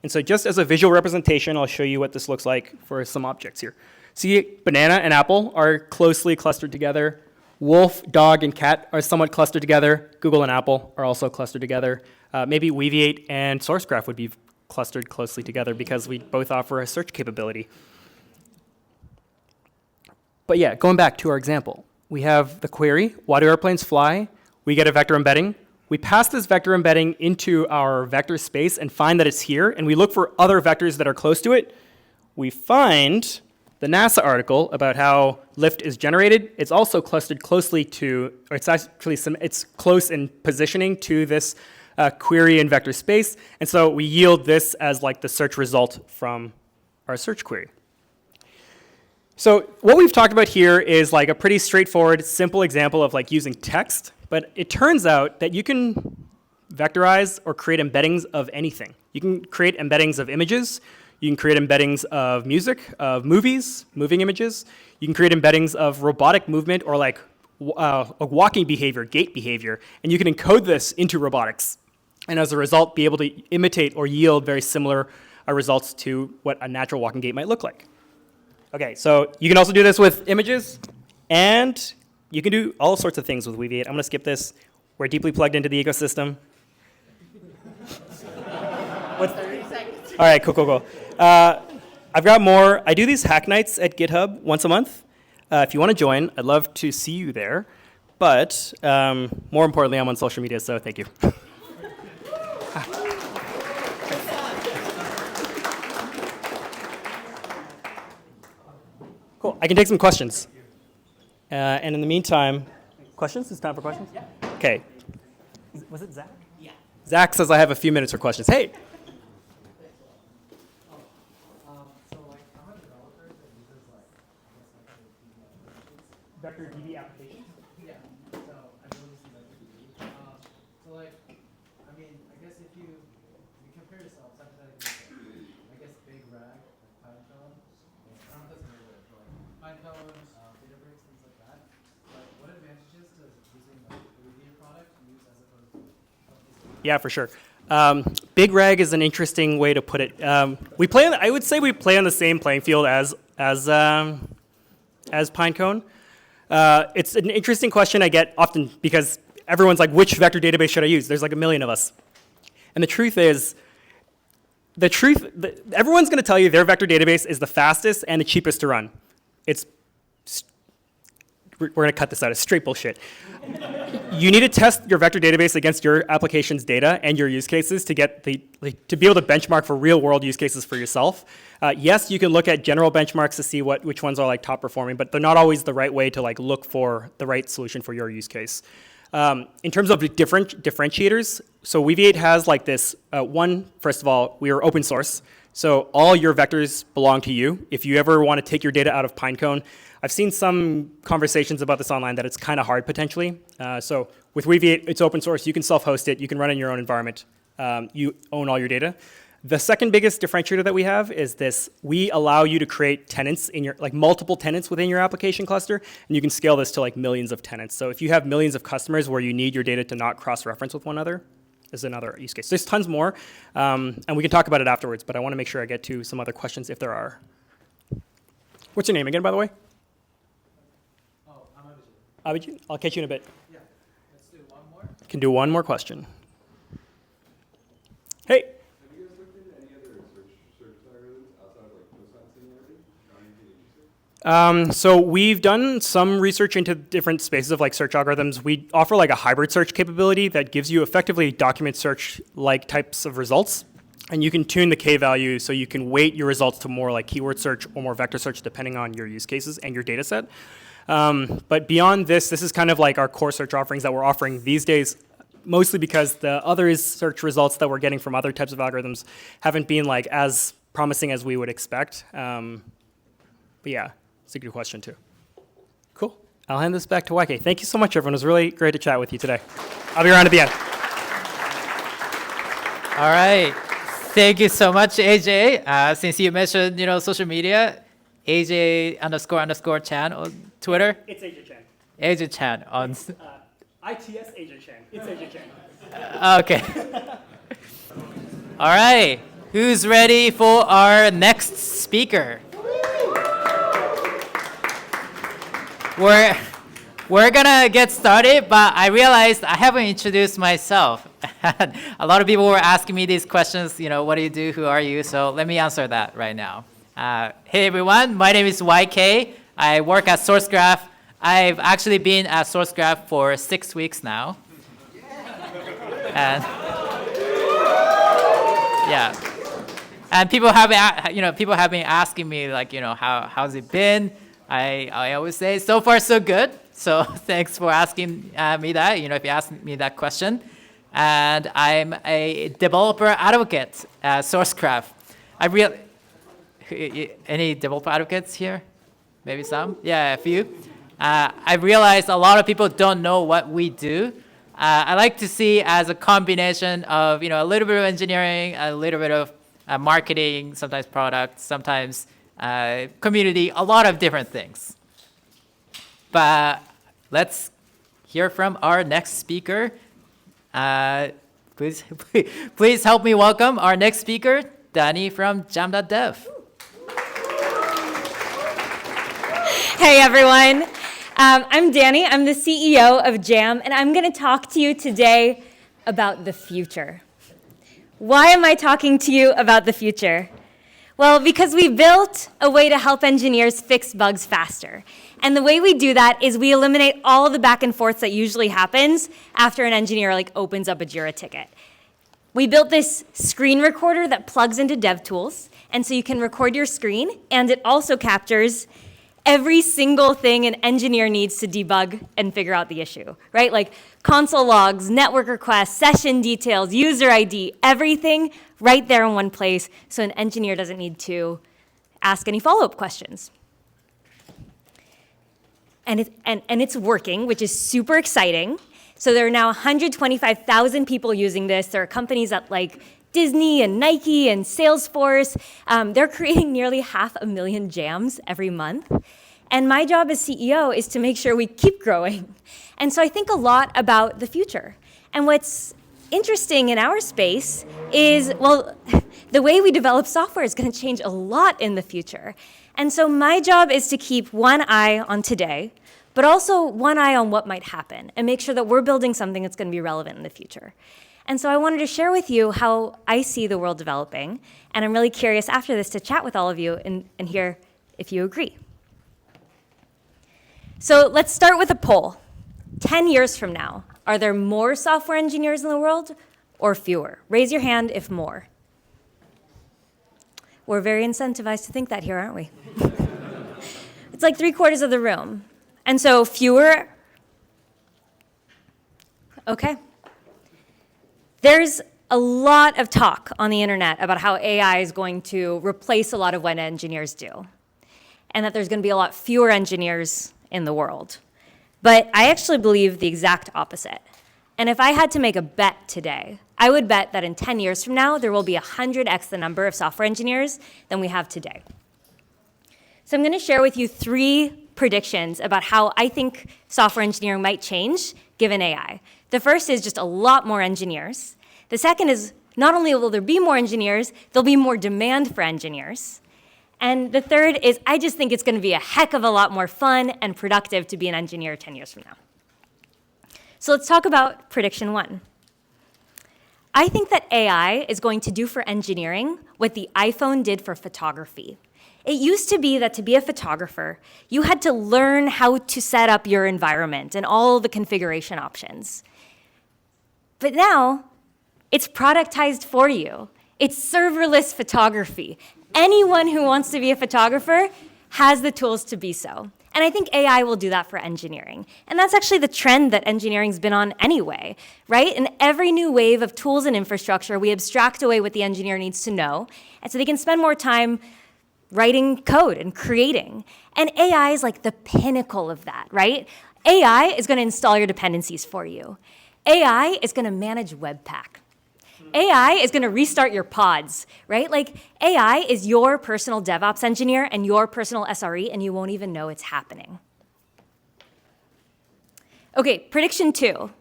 And so just as a visual representation, I'll show you what this looks like for some objects here. See, banana and apple are closely clustered together. Wolf, dog, and cat are somewhat clustered together. Google and Apple are also clustered together. Maybe Weaviate and Sourcegraph would be clustered closely together because we both offer a search capability. But yeah, going back to our example, we have the query, why do airplanes fly? We get a vector embedding. We pass this vector embedding into our vector space and find that it's here, and we look for other vectors that are close to it. We find the NASA article about how lift is generated. It's also clustered closely to, or it's close in positioning to this query in vector space, and so we yield this as like the search result from our search query. So what we've talked about here is like a pretty straightforward, simple example of like using text. But it turns out that you can vectorize or create embeddings of anything. You can create embeddings of images. You can create embeddings of music, of movies, moving images. You can create embeddings of robotic movement or like walking behavior, gait behavior. And you can encode this into robotics. And as a result, be able to imitate or yield very similar results to what a natural walking gait might look like. Okay, so you can also do this with images, and you can do all sorts of things with Weaviate. I'm going to skip this. We're deeply plugged into the ecosystem. 30 seconds. All right, cool. I've got more. I do these hack nights at GitHub once a month. If you want to join, I'd love to see you there. But more importantly, I'm on social media, so thank you. Cool. I can take some questions. And in the meantime, questions? It's time for questions? Yeah. Okay. Was it Zach? Yeah. Zach says I have a few minutes for questions. Hey. Vector DB applications? Yeah. So I really see Vector DB. So like, I mean, I guess if you compare yourself, hypothetically, I guess big rag, like Pinecone, I don't know if that's very good, but like Pinecone, Databricks, things like that. Like, what advantages does using like the Weaviate product use as opposed to something? Yeah, for sure. Big rag is an interesting way to put it. We play. I would say we play on the same playing field as Pinecone. It's an interesting question I get often because everyone's like, which vector database should I use? There's like a million of us. And the truth is, everyone's going to tell you their vector database is the fastest and the cheapest to run. We're going to cut this out. It's straight bullshit. You need to test your vector database against your application's data and your use cases to get to be able to benchmark for real world use cases for yourself. Yes, you can look at general benchmarks to see which ones are like top performing, but they're not always the right way to like look for the right solution for your use case. In terms of differentiators, so Weaviate has like this first of all, we are open source. So all your vectors belong to you. If you ever want to take your data out of Pinecone, I've seen some conversations about this online that it's kind of hard potentially. So with Weaviate, it's open source. You can self-host it. You can run it in your own environment. You own all your data. The second biggest differentiator that we have is this. We allow you to create tenants in your, like multiple tenants within your application cluster, and you can scale this to like millions of tenants. So if you have millions of customers where you need your data to not cross-reference with one another, is another use case. There's tons more, and we can talk about it afterwards, but I want to make sure I get to some other questions if there are. What's your name again, by the way? Oh, I'm Abhijit. Abhijit? I'll catch you in a bit. Yeah. Let's do one more. Can do one more question. Hey. Have you guys looked into any other search algorithms outside of like cosine similarity? Anything interesting? So we've done some research into different spaces of like search algorithms. We offer like a hybrid search capability that gives you effectively document search like types of results. And you can tune the K value so you can weight your results to more like keyword search or more vector search depending on your use cases and your data set. But beyond this is kind of like our core search offerings that we're offering these days, mostly because the other search results that we're getting from other types of algorithms haven't been like as promising as we would expect. But yeah, it's a good question too. Cool. I'll hand this back to YK. Thank you so much, everyone. It was really great to chat with you today. I'll be around at the end. All right. Thank you so much, AJ. Since you mentioned, social media, AJ__Chan on Twitter. It's AJ Chan. AJ Chan on. ITS AJ Chan. It's AJ Chan. Okay. All right. Who's ready for our next speaker? We're gonna get started, but I realized I haven't introduced myself. A lot of people were asking me these questions, what do you do, who are you? So let me answer that right now. Hey everyone, my name is YK. I work at Sourcegraph. I've actually been at Sourcegraph for 6 weeks now. And yeah. And people have been asking me like, how's it been? I always say so far so good. So thanks for asking me that. If you ask me that question. And I'm a developer advocate at Sourcegraph. Any developer advocates here? Maybe some? Yeah, a few. I realized a lot of people don't know what we do. I like to see as a combination of a little bit of engineering, a little bit of marketing, sometimes product, sometimes community, a lot of different things. But let's hear from our next speaker. Please help me welcome our next speaker, Danny from Jam.dev. Hey everyone, I'm Danny. I'm the CEO of Jam, and I'm going to talk to you today about the future. Why am I talking to you about the future? Well, because we built a way to help engineers fix bugs faster. And the way we do that is we eliminate all the back and forth that usually happens after an engineer opens up a Jira ticket. We built this screen recorder that plugs into DevTools, and so you can record your screen, and it also captures every single thing an engineer needs to debug and figure out the issue, right? Like console logs, network requests, session details, user ID, everything right there in one place, so an engineer doesn't need to ask any follow-up questions. And it's working, which is super exciting. So there are now 125,000 people using this. There are companies at Disney and Nike and Salesforce. They're creating nearly 500,000 jams every month. And my job as CEO is to make sure we keep growing. And so I think a lot about the future. And what's interesting in our space is, well, the way we develop software is going to change a lot in the future. And so my job is to keep one eye on today, but also one eye on what might happen and make sure that we're building something that's going to be relevant in the future. And so I wanted to share with you how I see the world developing, and I'm really curious after this to chat with all of you and hear if you agree. So let's start with a poll. 10 years from now, are there more software engineers in the world or fewer? Raise your hand if more. We're very incentivized to think that here, aren't we? It's like 3/4 of the room. And so fewer, okay. There's a lot of talk on the internet about how AI is going to replace a lot of what engineers do, and that there's going to be a lot fewer engineers in the world. But I actually believe the exact opposite. And if I had to make a bet today, I would bet that in 10 years from now, there will be 100x the number of software engineers than we have today. So I'm going to share with you 3 predictions about how I think software engineering might change given AI. The first is just a lot more engineers. The second is not only will there be more engineers, there'll be more demand for engineers. And the third is I just think it's going to be a heck of a lot more fun and productive to be an engineer 10 years from now. So let's talk about prediction 1. I think that AI is going to do for engineering what the iPhone did for photography. It used to be that to be a photographer, you had to learn how to set up your environment and all the configuration options. But now, it's productized for you. It's serverless photography. Anyone who wants to be a photographer has the tools to be so. And I think AI will do that for engineering. And that's actually the trend that engineering's been on anyway, right? In every new wave of tools and infrastructure, we abstract away what the engineer needs to know, and so they can spend more time writing code and creating. And AI is like the pinnacle of that, right? AI is going to install your dependencies for you. AI is going to manage Webpack. AI is going to restart your pods, right? Like AI is your personal DevOps engineer and your personal SRE, and you won't even know it's happening. Okay, prediction 2.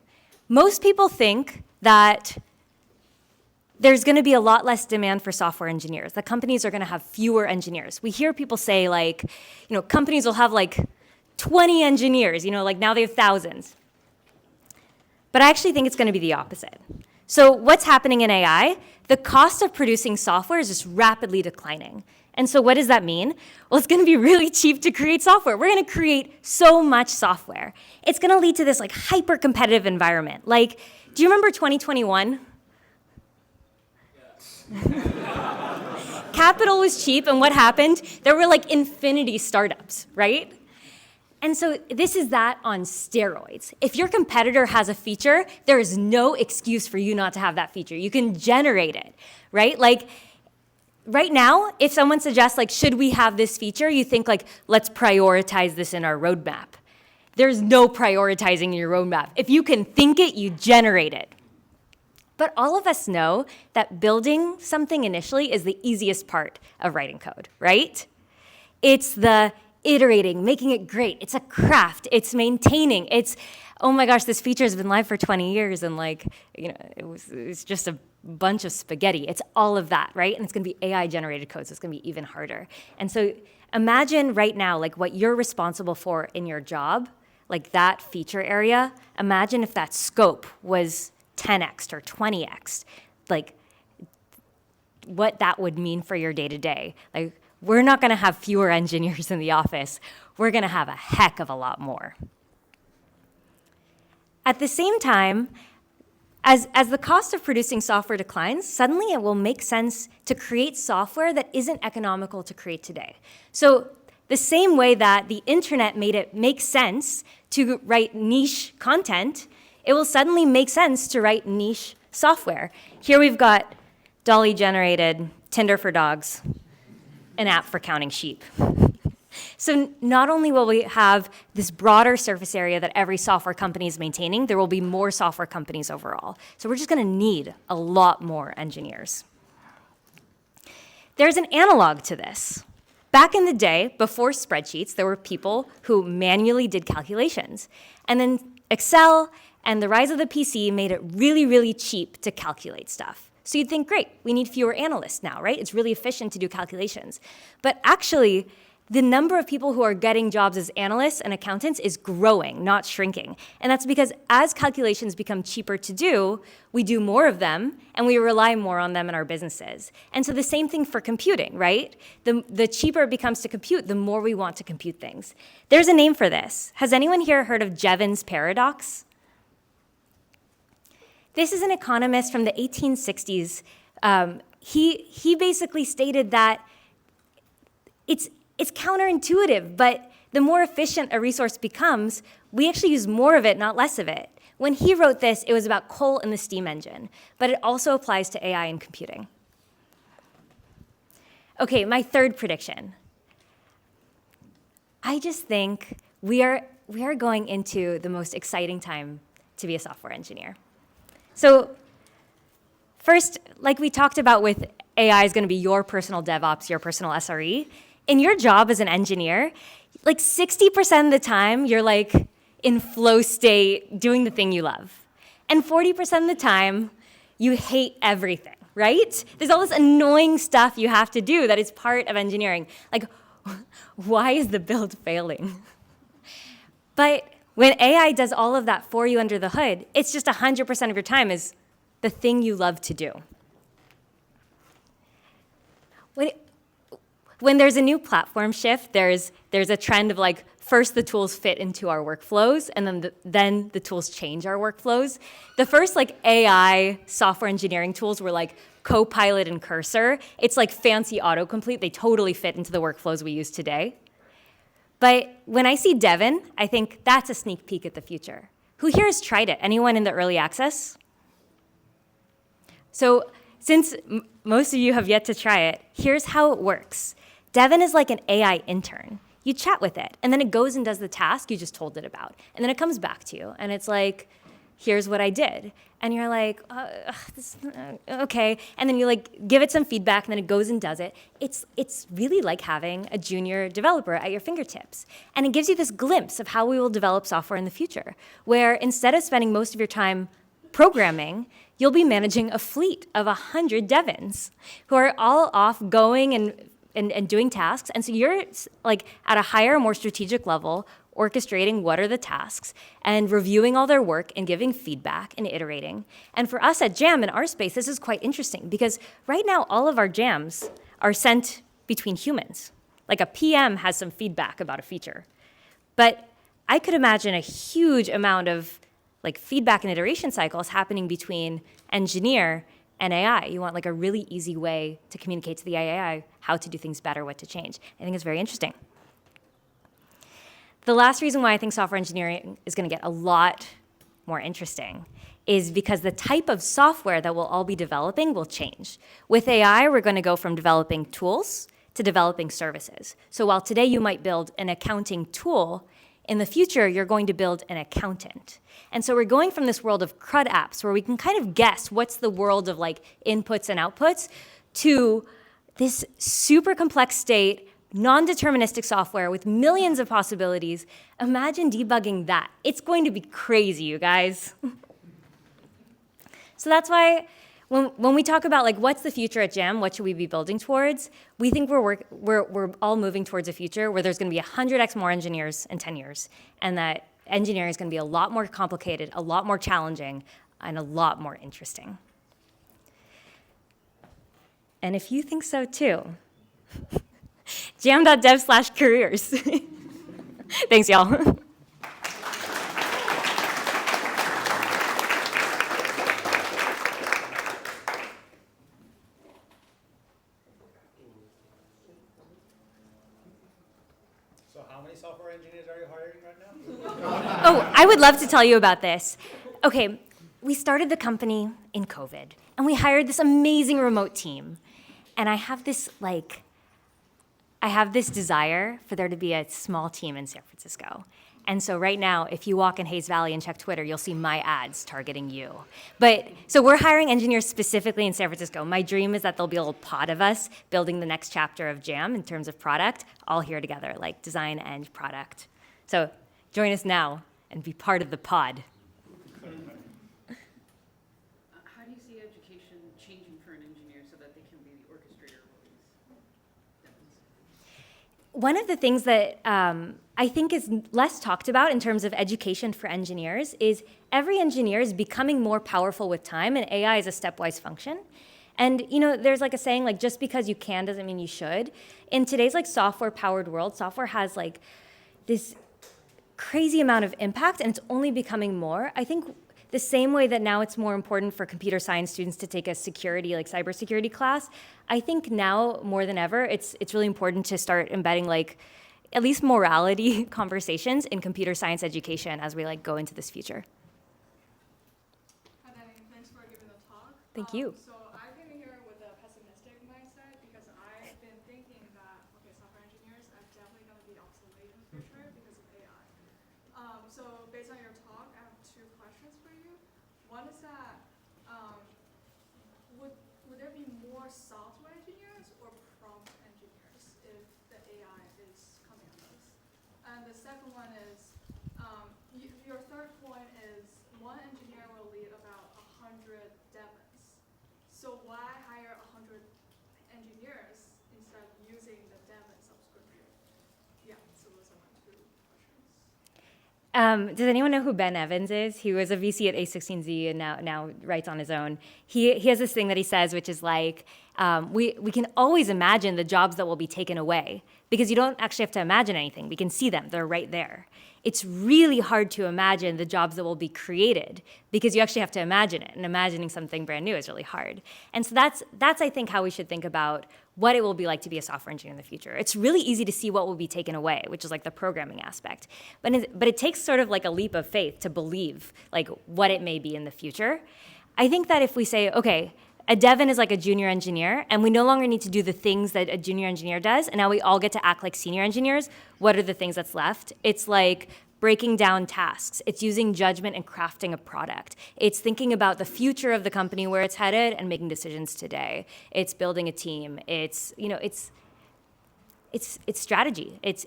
Most people think that there's going to be a lot less demand for software engineers, that companies are going to have fewer engineers. We hear people say companies will have 20 engineers, now they have thousands. But I actually think it's going to be the opposite. So what's happening in AI? The cost of producing software is just rapidly declining. And so what does that mean? Well, it's going to be really cheap to create software. We're going to create so much software. It's going to lead to this hyper-competitive environment. Do you remember 2021? Capital was cheap, and what happened? There were infinity startups, right? And so this is that on steroids. If your competitor has a feature, there is no excuse for you not to have that feature. You can generate it, right? Right now, if someone suggests, should we have this feature? You think, let's prioritize this in our roadmap. There's no prioritizing in your roadmap. If you can think it, you generate it. But all of us know that building something initially is the easiest part of writing code, right? It's the iterating, making it great. It's a craft. It's maintaining. It's, oh my gosh, this feature has been live for 20 years and it's just a bunch of spaghetti. It's all of that, right? And it's going to be AI generated code, so it's going to be even harder. And so imagine right now, what you're responsible for in your job, that feature area. Imagine if that scope was 10x or 20x. what that would mean for your day-to-day. Like, we're not going to have fewer engineers in the office. We're going to have a heck of a lot more. At the same time, as the cost of producing software declines, suddenly it will make sense to create software that isn't economical to create today. So the same way that the internet made it make sense to write niche content, it will suddenly make sense to write niche software. Here we've got Dolly-generated Tinder for dogs, an app for counting sheep. So not only will we have this broader surface area that every software company is maintaining, there will be more software companies overall. So we're just going to need a lot more engineers. There's an analog to this. Back in the day, before spreadsheets, there were people who manually did calculations. And then Excel and the rise of the PC made it really, really cheap to calculate stuff. So you'd think, great, we need fewer analysts now, right? It's really efficient to do calculations. But actually, the number of people who are getting jobs as analysts and accountants is growing, not shrinking. And that's because as calculations become cheaper to do, we do more of them, and we rely more on them in our businesses. And so the same thing for computing, right? The cheaper it becomes to compute, the more we want to compute things. There's a name for this. Has anyone here heard of Jevons paradox? This is an economist from the 1860s. He basically stated that it's counterintuitive, but the more efficient a resource becomes, we actually use more of it, not less of it. When he wrote this, it was about coal and the steam engine, but it also applies to AI and computing. Okay, my third prediction. I just think we are going into the most exciting time to be a software engineer. So first, like we talked about with AI is going to be your personal DevOps, your personal SRE. In your job as an engineer, like 60% of the time, you're like in flow state, doing the thing you love. And 40% of the time, you hate everything, right? There's all this annoying stuff you have to do that is part of engineering. Like, why is the build failing? But when AI does all of that for you under the hood, it's just 100% of your time is the thing you love to do. When there's a new platform shift, there's a trend of like, first the tools fit into our workflows, and then the tools change our workflows. The first like AI software engineering tools were like Copilot and Cursor. It's like fancy autocomplete. They totally fit into the workflows we use today. But when I see Devin, I think that's a sneak peek at the future. Who here has tried it? Anyone in the early access? So since most of you have yet to try it, here's how it works. Devin is like an AI intern. You chat with it, and then it goes and does the task you just told it about. And then it comes back to you, and it's like, here's what I did. And you're like, okay. And then you like give it some feedback, and then it goes and does it. It's really like having a junior developer at your fingertips. And it gives you this glimpse of how we will develop software in the future, where instead of spending most of your time programming, you'll be managing a fleet of 100 Devins who are all off going and doing tasks. And so you're like at a higher, more strategic level, orchestrating what are the tasks and reviewing all their work and giving feedback and iterating. And for us at Jam in our space, this is quite interesting because right now all of our jams are sent between humans. Like a PM has some feedback about a feature. But I could imagine a huge amount of like feedback and iteration cycles happening between engineer and AI. You want like a really easy way to communicate to the AI how to do things better, what to change. I think it's very interesting. The last reason why I think software engineering is going to get a lot more interesting is because the type of software that we'll all be developing will change. With AI, we're going to go from developing tools to developing services. So while today you might build an accounting tool, in the future, you're going to build an accountant. And so we're going from this world of CRUD apps where we can kind of guess what's the world of like inputs and outputs to this super complex state, non-deterministic software with millions of possibilities. Imagine debugging that. It's going to be crazy, you guys. So that's why when we talk about like what's the future at Jam, what should we be building towards, we think we're all moving towards a future where there's going to be 100x more engineers in 10 years, and that engineering is going to be a lot more complicated, a lot more challenging, and a lot more interesting. And if you think so too, jam.dev/careers. Thanks, y'all. So how many software engineers are you hiring right now? Oh, I would love to tell you about this. Okay, we started the company in COVID, and we hired this amazing remote team. And I have this desire for there to be a small team in San Francisco. And so right now, if you walk in Hayes Valley and check Twitter, you'll see my ads targeting you. So we're hiring engineers specifically in San Francisco. My dream is that there'll be a little pod of us building the next chapter of Jam in terms of product, all here together, like design and product. So join us now and be part of the pod. How do you see education changing for an engineer so that they can be the orchestrator of all these devs? One of the things that I think is less talked about in terms of education for engineers is every engineer is becoming more powerful with time, and AI is a stepwise function. And there's like a saying, like, just because you can doesn't mean you should. In today's software-powered world, software has this crazy amount of impact, and it's only becoming more. I think the same way that now it's more important for computer science students to take a security, cybersecurity class, I think now more than ever, it's really important to start embedding at least morality conversations in computer science education as we go into this future. Hi, Danny. Thanks for giving the talk. Thank you. So I came here with a pessimistic mindset because I've been thinking that, software engineers are definitely going to be obsolete in the future because of AI. So based on your talk, I have two questions for you. One is that would there be more software engineers or prompt engineers if the AI is coming at us? And the second one is, your third point is one engineer will lead about 100 devons. So why hire 100 engineers instead of using the devon subscription? Yeah, so those are my two questions. Does anyone know who Ben Evans is? He was a VC at A16Z and now writes on his own. He has this thing that he says, which is we can always imagine the jobs that will be taken away because you don't actually have to imagine anything. We can see them. They're right there. It's really hard to imagine the jobs that will be created because you actually have to imagine it, and imagining something brand new is really hard. And so that's I think, how we should think about what it will be like to be a software engineer in the future. It's really easy to see what will be taken away, which is the programming aspect. But it takes sort of a leap of faith to believe what it may be in the future. I think that if we say, okay, a devon is like a junior engineer, and we no longer need to do the things that a junior engineer does, and now we all get to act like senior engineers, what are the things that's left? It's breaking down tasks. It's using judgment and crafting a product. It's thinking about the future of the company, where it's headed, and making decisions today. It's building a team. It's strategy. It's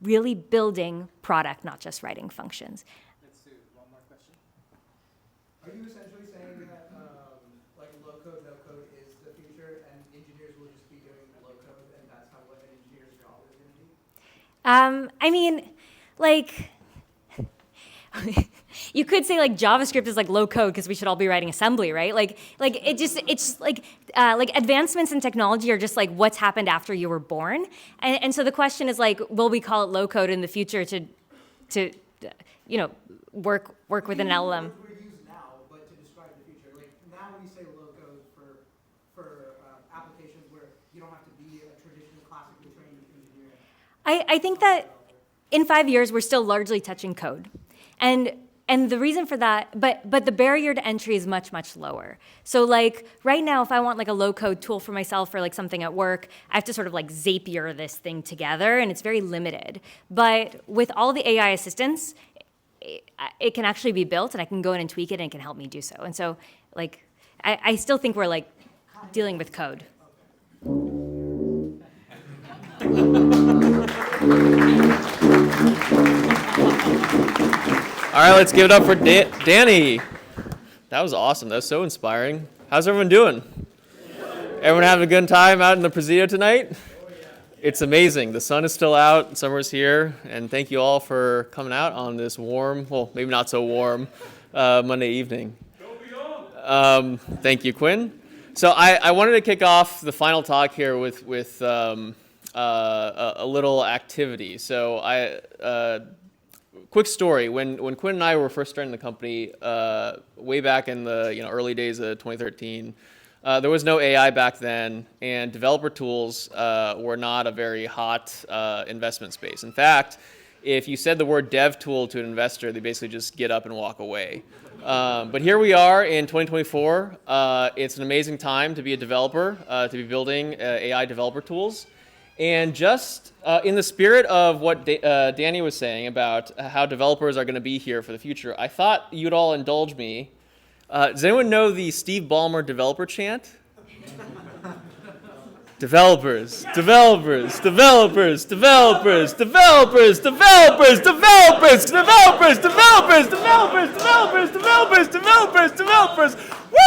really building product, not just writing functions. Let's do one more question. Are you essentially saying that low code, no code is the future, and engineers will just be doing low code, and that's how what an engineer's job is going to be? You could say JavaScript is low code because we should all be writing assembly, right? Advancements in technology are just what's happened after you were born, and so the question is will we call it low code in the future to work with an LLM? We're used now, but to describe the future, now when you say low code for applications where you don't have to be a traditional classically trained engineer. I think that in 5 years we're still largely touching code. And the reason for that, but the barrier to entry is much, much lower. So right now, if I want a low code tool for myself for something at work, I have to sort of Zapier this thing together, and it's very limited. But with all the AI assistants, it can actually be built, and I can go in and tweak it, and it can help me do so. And so I still think we're dealing with code. All right, let's give it up for Danny. That was awesome. That was so inspiring. How's everyone doing? Everyone having a good time out in the Presidio tonight? It's amazing. The sun is still out. Summer's here. And thank you all for coming out on this warm, well, maybe not so warm, Monday evening. Thank you, Quinn. So I wanted to kick off the final talk here with a little activity. So quick story. When Quinn and I were first starting the company, way back in the early days of 2013, there was no AI back then, and developer tools were not a very hot investment space. In fact, if you said the word dev tool to an investor, they basically just get up and walk away. But here we are in 2024. It's an amazing time to be a developer, to be building AI developer tools. And just in the spirit of what Danny was saying about how developers are going to be here for the future, I thought you'd all indulge me. Does anyone know the Steve Ballmer developer chant? Developers, developers, developers, developers, developers, developers, developers, developers, developers, developers, developers, developers, developers, developers. Woo!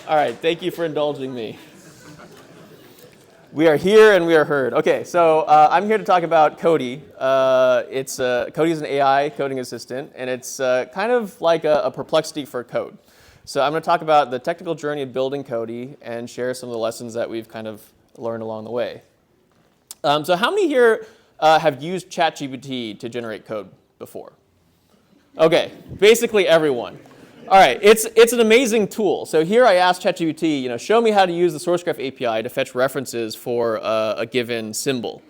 All right, thank you for indulging me. We are here and we are heard. Okay, so I'm here to talk about Cody. Cody's an AI coding assistant, and it's kind of like a perplexity for code. So I'm going to talk about the technical journey of building Cody and share some of the lessons that we've kind of learned along the way. So how many here have used ChatGPT to generate code before? Okay, basically everyone. All right, it's an amazing tool. So here I asked ChatGPT, show me how to use the Sourcegraph API to fetch references for a given symbol.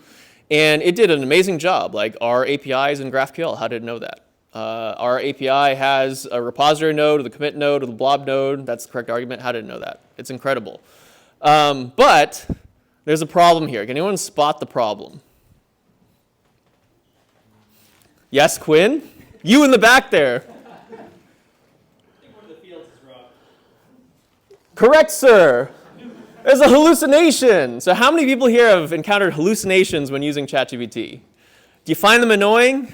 And it did an amazing job. Like, our API is in GraphQL. How did it know that? Our API has a repository node, or the commit node, or the blob node. That's the correct argument. How did it know that? It's incredible. But there's a problem here. Can anyone spot the problem? Yes, Quinn? You in the back there. Correct, sir. There's a hallucination. So how many people here have encountered hallucinations when using ChatGPT? Do you find them annoying?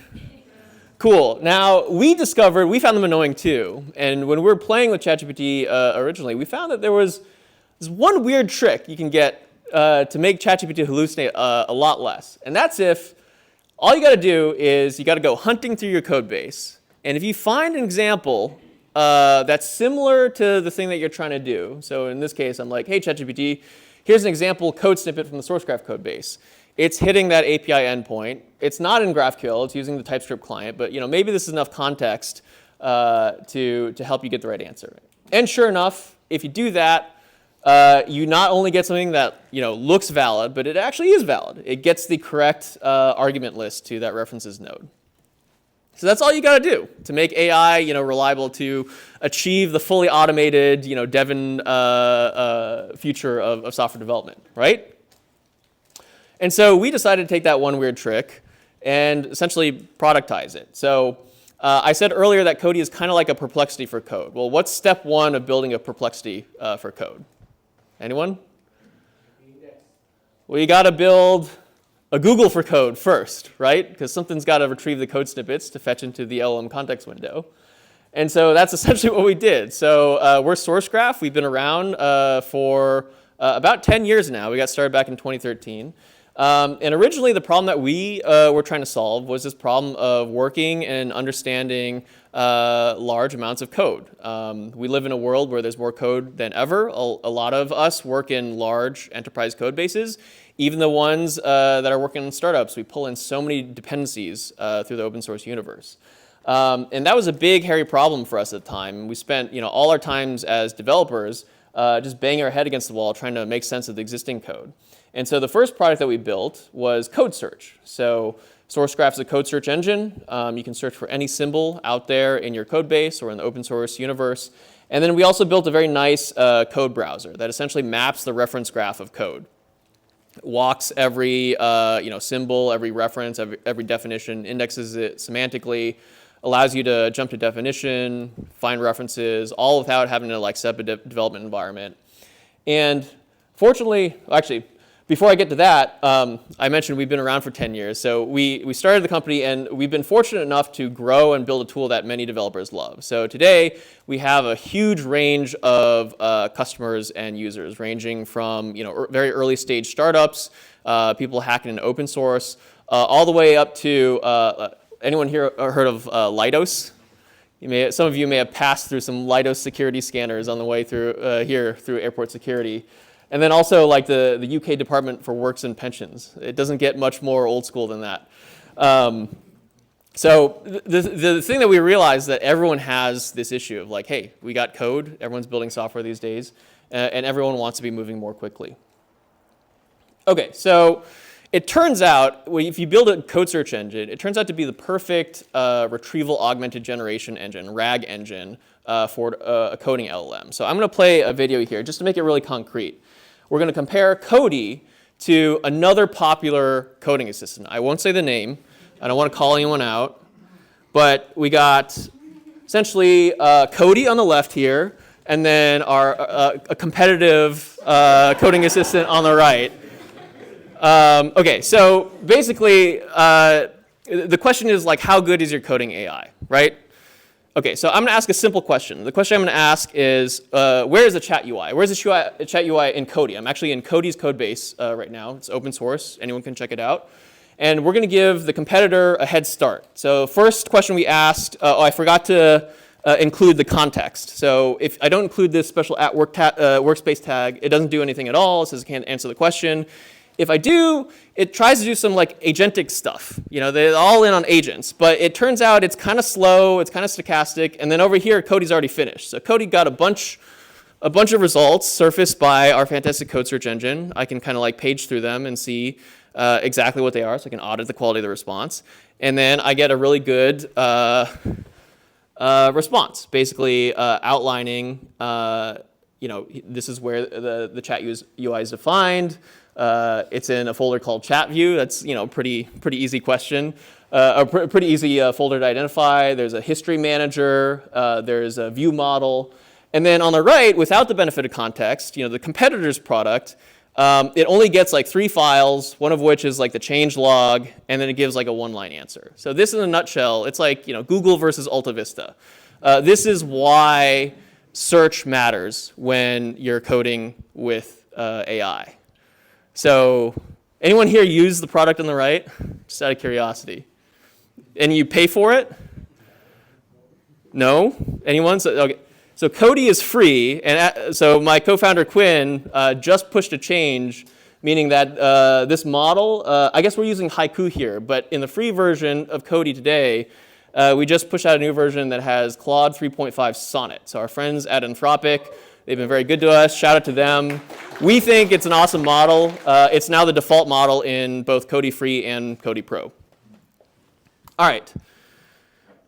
Cool. Now, we found them annoying too. And when we were playing with ChatGPT originally, we found that there was this one weird trick you can get to make ChatGPT hallucinate a lot less. And that's if all you got to do is you got to go hunting through your code base. And if you find an example that's similar to the thing that you're trying to do. So in this case, I'm like, hey, ChatGPT, here's an example code snippet from the Sourcegraph code base. It's hitting that API endpoint. It's not in GraphQL. It's using the TypeScript client. But maybe this is enough context to help you get the right answer. And sure enough, if you do that, you not only get something that looks valid, but it actually is valid. It gets the correct argument list to that references node. So that's all you got to do to make AI, reliable to achieve the fully automated, Devon future of software development, right? And so we decided to take that one weird trick and essentially productize it. So I said earlier that Cody is kind of like a perplexity for code. Well, what's step one of building a perplexity for code? Anyone? Well, you got to build a Google for code first, right? Because something's got to retrieve the code snippets to fetch into the LLM context window. And so that's essentially what we did. So we're Sourcegraph. We've been around for about 10 years now. We got started back in 2013. And originally, the problem that we were trying to solve was this problem of working and understanding large amounts of code. We live in a world where there's more code than ever. A lot of us work in large enterprise code bases. Even the ones that are working in startups, we pull in so many dependencies through the open source universe. And that was a big, hairy problem for us at the time. We spent all our times as developers just banging our head against the wall trying to make sense of the existing code. And so the first product that we built was code search. So Sourcegraph is a code search engine. You can search for any symbol out there in your code base or in the open source universe. And then we also built a very nice code browser that essentially maps the reference graph of code. It walks every symbol, every reference, every definition, indexes it semantically, allows you to jump to definition, find references, all without having to set up a development environment. And fortunately, actually, before I get to that, I mentioned we've been around for 10 years. So we started the company, and we've been fortunate enough to grow and build a tool that many developers love. So today, we have a huge range of customers and users, ranging from very early stage startups, people hacking in open source, all the way up to anyone here heard of Leidos? Some of you may have passed through some Leidos security scanners on the way through here through airport security. And then also like the UK Department for Works and Pensions. It doesn't get much more old school than that. So the thing that we realized that everyone has this issue of like, hey, we got code, everyone's building software these days, and everyone wants to be moving more quickly. Okay, so it turns out, if you build a code search engine, it turns out to be the perfect retrieval augmented generation engine, RAG engine, for a coding LLM. So I'm going to play a video here just to make it really concrete. We're going to compare Cody to another popular coding assistant. I won't say the name. I don't want to call anyone out. But we got essentially Cody on the left here, and then a competitive coding assistant on the right. Okay, so basically, the question is like, how good is your coding AI, right? Okay, so I'm going to ask a simple question. The question I'm going to ask is, where is the chat UI? Where's the chat UI in Cody? I'm actually in Cody's code base right now. It's open source. Anyone can check it out. And we're going to give the competitor a head start. So first question we asked, I forgot to include the context. So if I don't include this special @workspace tag, it doesn't do anything at all. It says it can't answer the question. If I do, it tries to do some like agentic stuff. They're all in on agents, but it turns out it's kind of slow, it's kind of stochastic, and then over here, Cody's already finished. So Cody got a bunch of results surfaced by our fantastic code search engine. I can kind of like page through them and see exactly what they are, so I can audit the quality of the response. And then I get a really good response, basically outlining, this is where the chat UI is defined. It's in a folder called chat view. That's pretty easy question, pretty easy folder to identify. There's a history manager. There's a view model, and then on the right, without the benefit of context, the competitor's product, it only gets like 3 files, one of which is like the change log, and then it gives like a 1-line answer. So this, in a nutshell, it's like Google versus Alta Vista. This is why search matters when you're coding with AI. So anyone here use the product on the right? Just out of curiosity. And you pay for it? No? Anyone? So Cody is free, and so my co-founder Quinn just pushed a change, meaning that this model, I guess we're using Haiku here, but in the free version of Cody today, we just pushed out a new version that has Claude 3.5 Sonnet. So our friends at Anthropic, they've been very good to us. Shout out to them. We think it's an awesome model. It's now the default model in both Cody Free and Cody Pro. All right.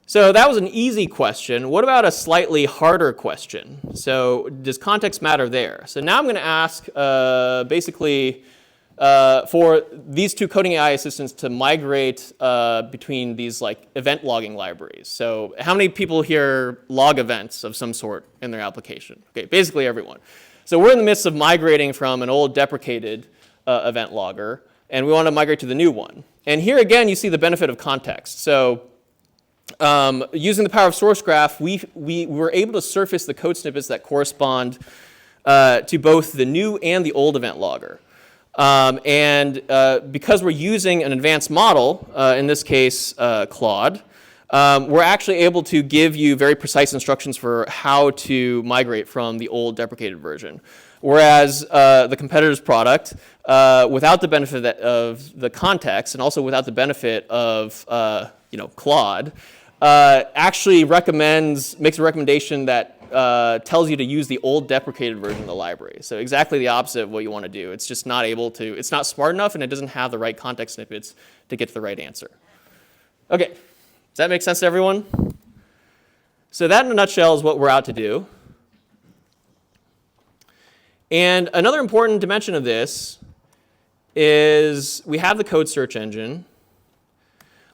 So that was an easy question. What about a slightly harder question? So does context matter there? So now I'm going to ask basically for these two coding AI assistants to migrate between these like event logging libraries. So how many people here log events of some sort in their application? Okay, basically everyone. So we're in the midst of migrating from an old deprecated event logger, and we want to migrate to the new one. And here again, you see the benefit of context. So using the power of Sourcegraph, we were able to surface the code snippets that correspond to both the new and the old event logger. Because we're using an advanced model, in this case Claude, we're actually able to give you very precise instructions for how to migrate from the old deprecated version. Whereas the competitor's product, without the benefit of the context and also without the benefit of Claude, actually makes a recommendation that tells you to use the old deprecated version of the library. So exactly the opposite of what you want to do. It's just not able to, it's not smart enough, and it doesn't have the right context snippets to get to the right answer. Okay, does that make sense to everyone? So that in a nutshell is what we're out to do. And another important dimension of this is we have the code search engine.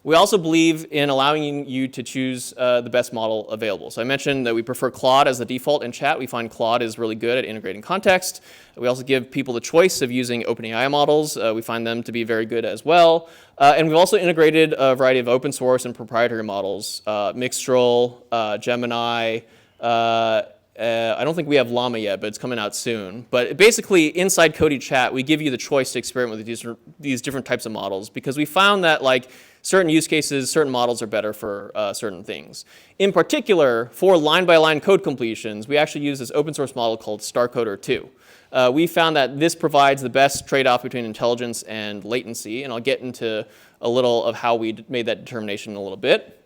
We also believe in allowing you to choose the best model available. So I mentioned that we prefer Claude as the default in chat. We find Claude is really good at integrating context. We also give people the choice of using OpenAI models. We find them to be very good as well. And we've also integrated a variety of open source and proprietary models, Mixtral, Gemini. I don't think we have Llama yet, but it's coming out soon. But basically, inside Cody Chat, we give you the choice to experiment with these different types of models, because we found that like certain use cases, certain models are better for certain things. In particular, for line-by-line code completions, we actually use this open source model called StarCoder 2. We found that this provides the best trade-off between intelligence and latency, and I'll get into a little of how we made that determination in a little bit.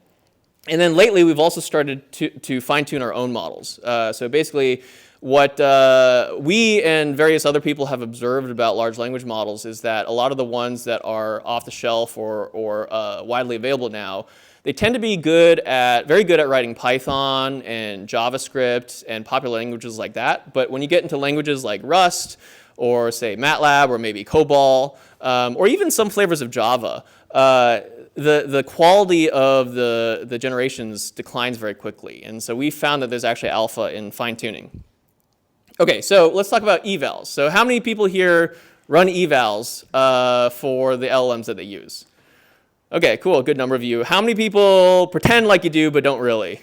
And then lately, we've also started to fine-tune our own models. So basically, what we and various other people have observed about large language models is that a lot of the ones that are off the shelf or widely available now, they tend to be very good at writing Python and JavaScript and popular languages like that. But when you get into languages like Rust or say MATLAB or maybe COBOL or even some flavors of Java, the quality of the generations declines very quickly. And so we found that there's actually alpha in fine-tuning. Okay, so let's talk about evals. So how many people here run evals for the LLMs that they use? Okay, cool, good number of you. How many people pretend like you do but don't really?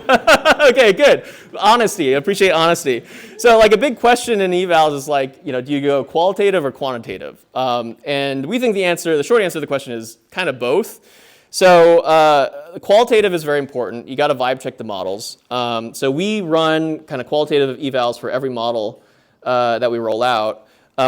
Okay, good. Honesty, I appreciate honesty. So like a big question in evals is like, do you go qualitative or quantitative? And we think the short answer to the question is kind of both. So qualitative is very important. You got to vibe check the models. So we run kind of qualitative evals for every model that we roll out.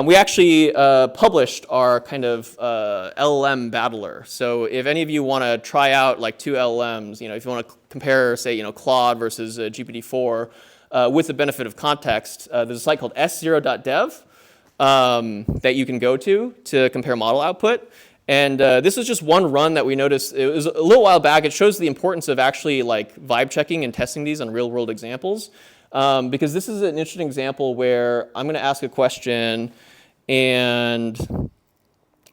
We actually published our kind of LLM battler. So if any of you want to try out like two LLMs, if you want to compare, say, Claude versus GPT-4 with the benefit of context, there's a site called s0.dev that you can go to compare model output. And this was just one run that we noticed. It was a little while back. It shows the importance of actually like vibe checking and testing these on real world examples. Because this is an interesting example where I'm going to ask a question and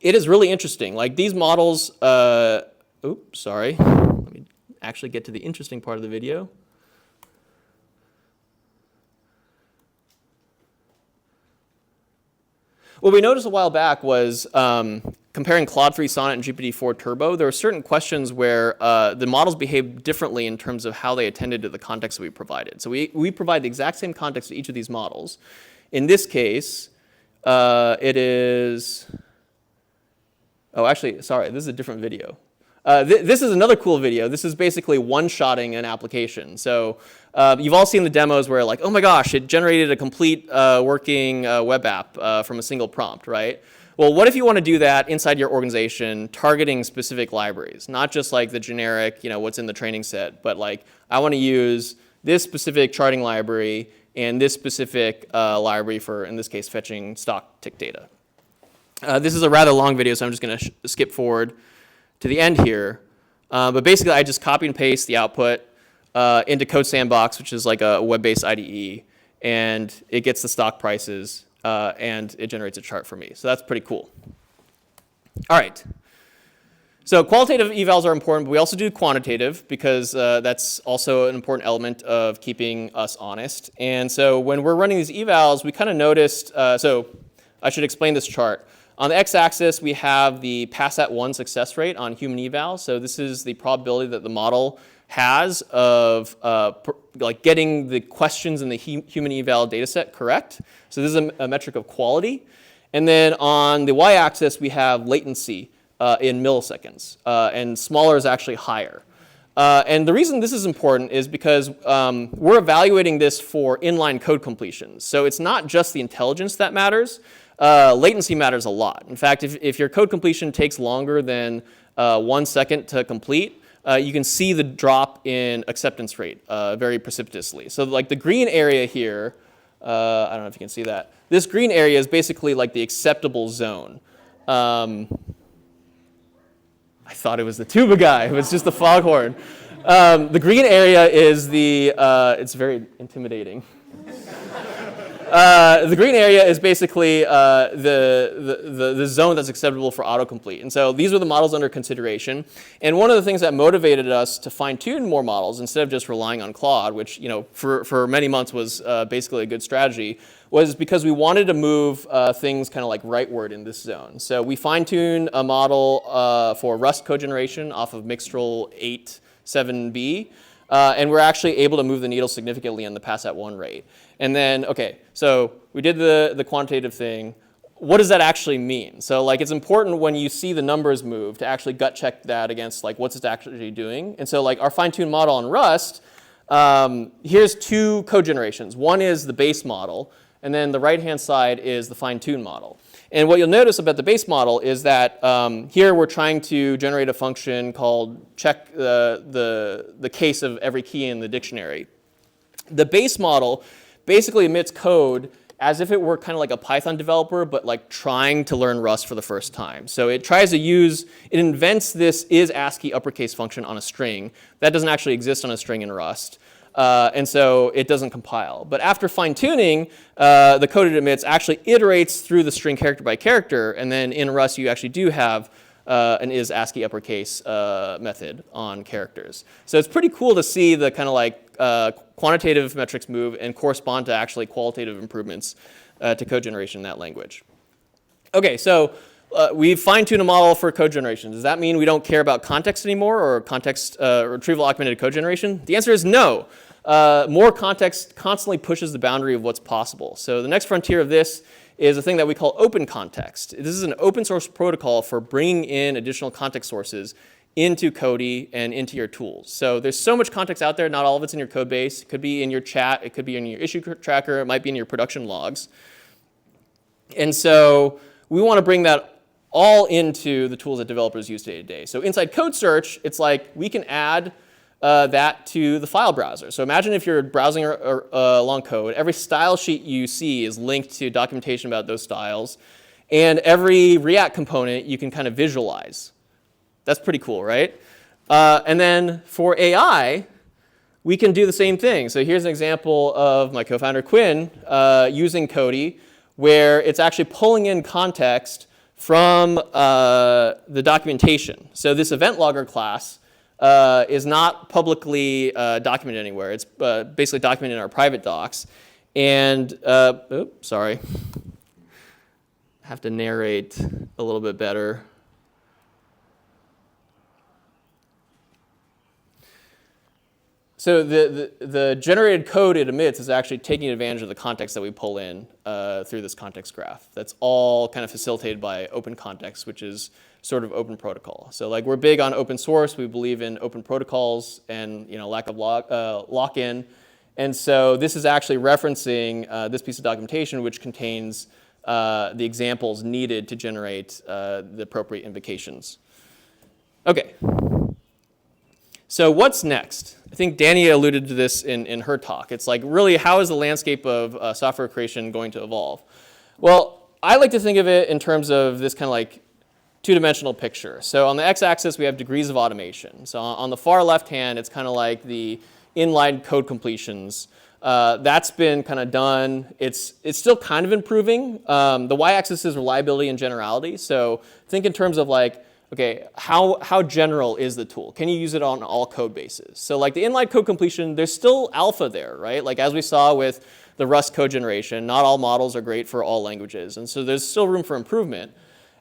it is really interesting. Like these models, oops, sorry. Let me actually get to the interesting part of the video. What we noticed a while back was comparing Claude 3 Sonnet and GPT-4 Turbo, there were certain questions where the models behaved differently in terms of how they attended to the context that we provided. So we provide the exact same context to each of these models. In this case, it is, oh, actually, sorry, this is a different video. This is another cool video. This is basically one-shotting an application. So you've all seen the demos where like, oh my gosh, it generated a complete working web app from a single prompt, right? Well, what if you want to do that inside your organization, targeting specific libraries, not just like the generic, what's in the training set, but like I want to use this specific charting library and this specific library for, in this case, fetching stock tick data. This is a rather long video, so I'm just going to skip forward to the end here. But basically, I just copy and paste the output into Code Sandbox, which is like a web-based IDE, and it gets the stock prices. And it generates a chart for me. So that's pretty cool. All right. So qualitative evals are important, but we also do quantitative because that's also an important element of keeping us honest. And so when we're running these evals, we kind of noticed, so I should explain this chart. On the x-axis, we have the pass-at-1 success rate on human evals. So this is the probability that the model has of like getting the questions in the human eval data set correct. So this is a metric of quality. And then on the y-axis, we have latency in milliseconds. And smaller is actually higher. And the reason this is important is because we're evaluating this for inline code completions. So it's not just the intelligence that matters. Latency matters a lot. In fact, if your code completion takes longer than 1 second to complete, you can see the drop in acceptance rate very precipitously. So like the green area here, I don't know if you can see that. This green area is basically like the acceptable zone. I thought it was the tuba guy, but it's just the foghorn. The green area is it's very intimidating. The green area is basically the zone that's acceptable for autocomplete. And so these are the models under consideration. And one of the things that motivated us to fine-tune more models instead of just relying on Claude, which for many months was basically a good strategy, was because we wanted to move things kind of like rightward in this zone. So we fine-tuned a model for Rust code generation off of Mixtral 8.7b. And we're actually able to move the needle significantly on the pass-at-1 rate. And then, okay, so we did the quantitative thing. what does that actually mean? So like it's important when you see the numbers move to actually gut check that against like what's it actually doing. And so like our fine-tuned model in Rust, here's two code generations. One is the base model, and then the right-hand side is the fine-tuned model. And what you'll notice about the base model is that here we're trying to generate a function called check the case of every key in the dictionary. The base model basically emits code as if it were kind of like a Python developer, but like trying to learn Rust for the first time. So it tries to it invents this is ASCII uppercase function on a string. That doesn't actually exist on a string in Rust. And so it doesn't compile. But after fine-tuning, the code it emits actually iterates through the string character by character, and then in Rust you actually do have an is ASCII uppercase method on characters. So it's pretty cool to see the kind of like quantitative metrics move and correspond to actually qualitative improvements to code generation in that language. Okay, so we've fine-tuned a model for code generation. Does that mean we don't care about context anymore or context retrieval augmented code generation? The answer is no. More context constantly pushes the boundary of what's possible. So the next frontier of this is a thing that we call open context. This is an open source protocol for bringing in additional context sources into Cody and into your tools. So there's so much context out there, not all of it's in your code base. It could be in your chat, it could be in your issue tracker, it might be in your production logs. And so we want to bring that all into the tools that developers use day to day. So inside code search, it's like we can add that to the file browser. So imagine if you're browsing along code, every style sheet you see is linked to documentation about those styles, and every React component you can kind of visualize. That's pretty cool, right? And then for AI, we can do the same thing. So here's an example of my co-founder Quinn using Cody, where it's actually pulling in context from the documentation. So this event logger class is not publicly documented anywhere. It's basically documented in our private docs. And, oops, sorry. I have to narrate a little bit better. So the generated code it emits is actually taking advantage of the context that we pull in through this context graph. That's all kind of facilitated by open context, which is sort of open protocol. So like we're big on open source. We believe in open protocols and lack of lock-in. And so this is actually referencing this piece of documentation, which contains the examples needed to generate the appropriate invocations. Okay. So what's next? I think Danny alluded to this in her talk. It's like, really, how is the landscape of software creation going to evolve? Well, I like to think of it in terms of this kind of like two-dimensional picture. So on the x-axis, we have degrees of automation. So on the far left hand, it's kind of like the inline code completions. That's been kind of done. It's still kind of improving. The y-axis is reliability and generality. So think in terms of like, okay, how general is the tool? Can you use it on all code bases? So like the inline code completion, there's still alpha there, right? Like as we saw with the Rust code generation, not all models are great for all languages. And so there's still room for improvement.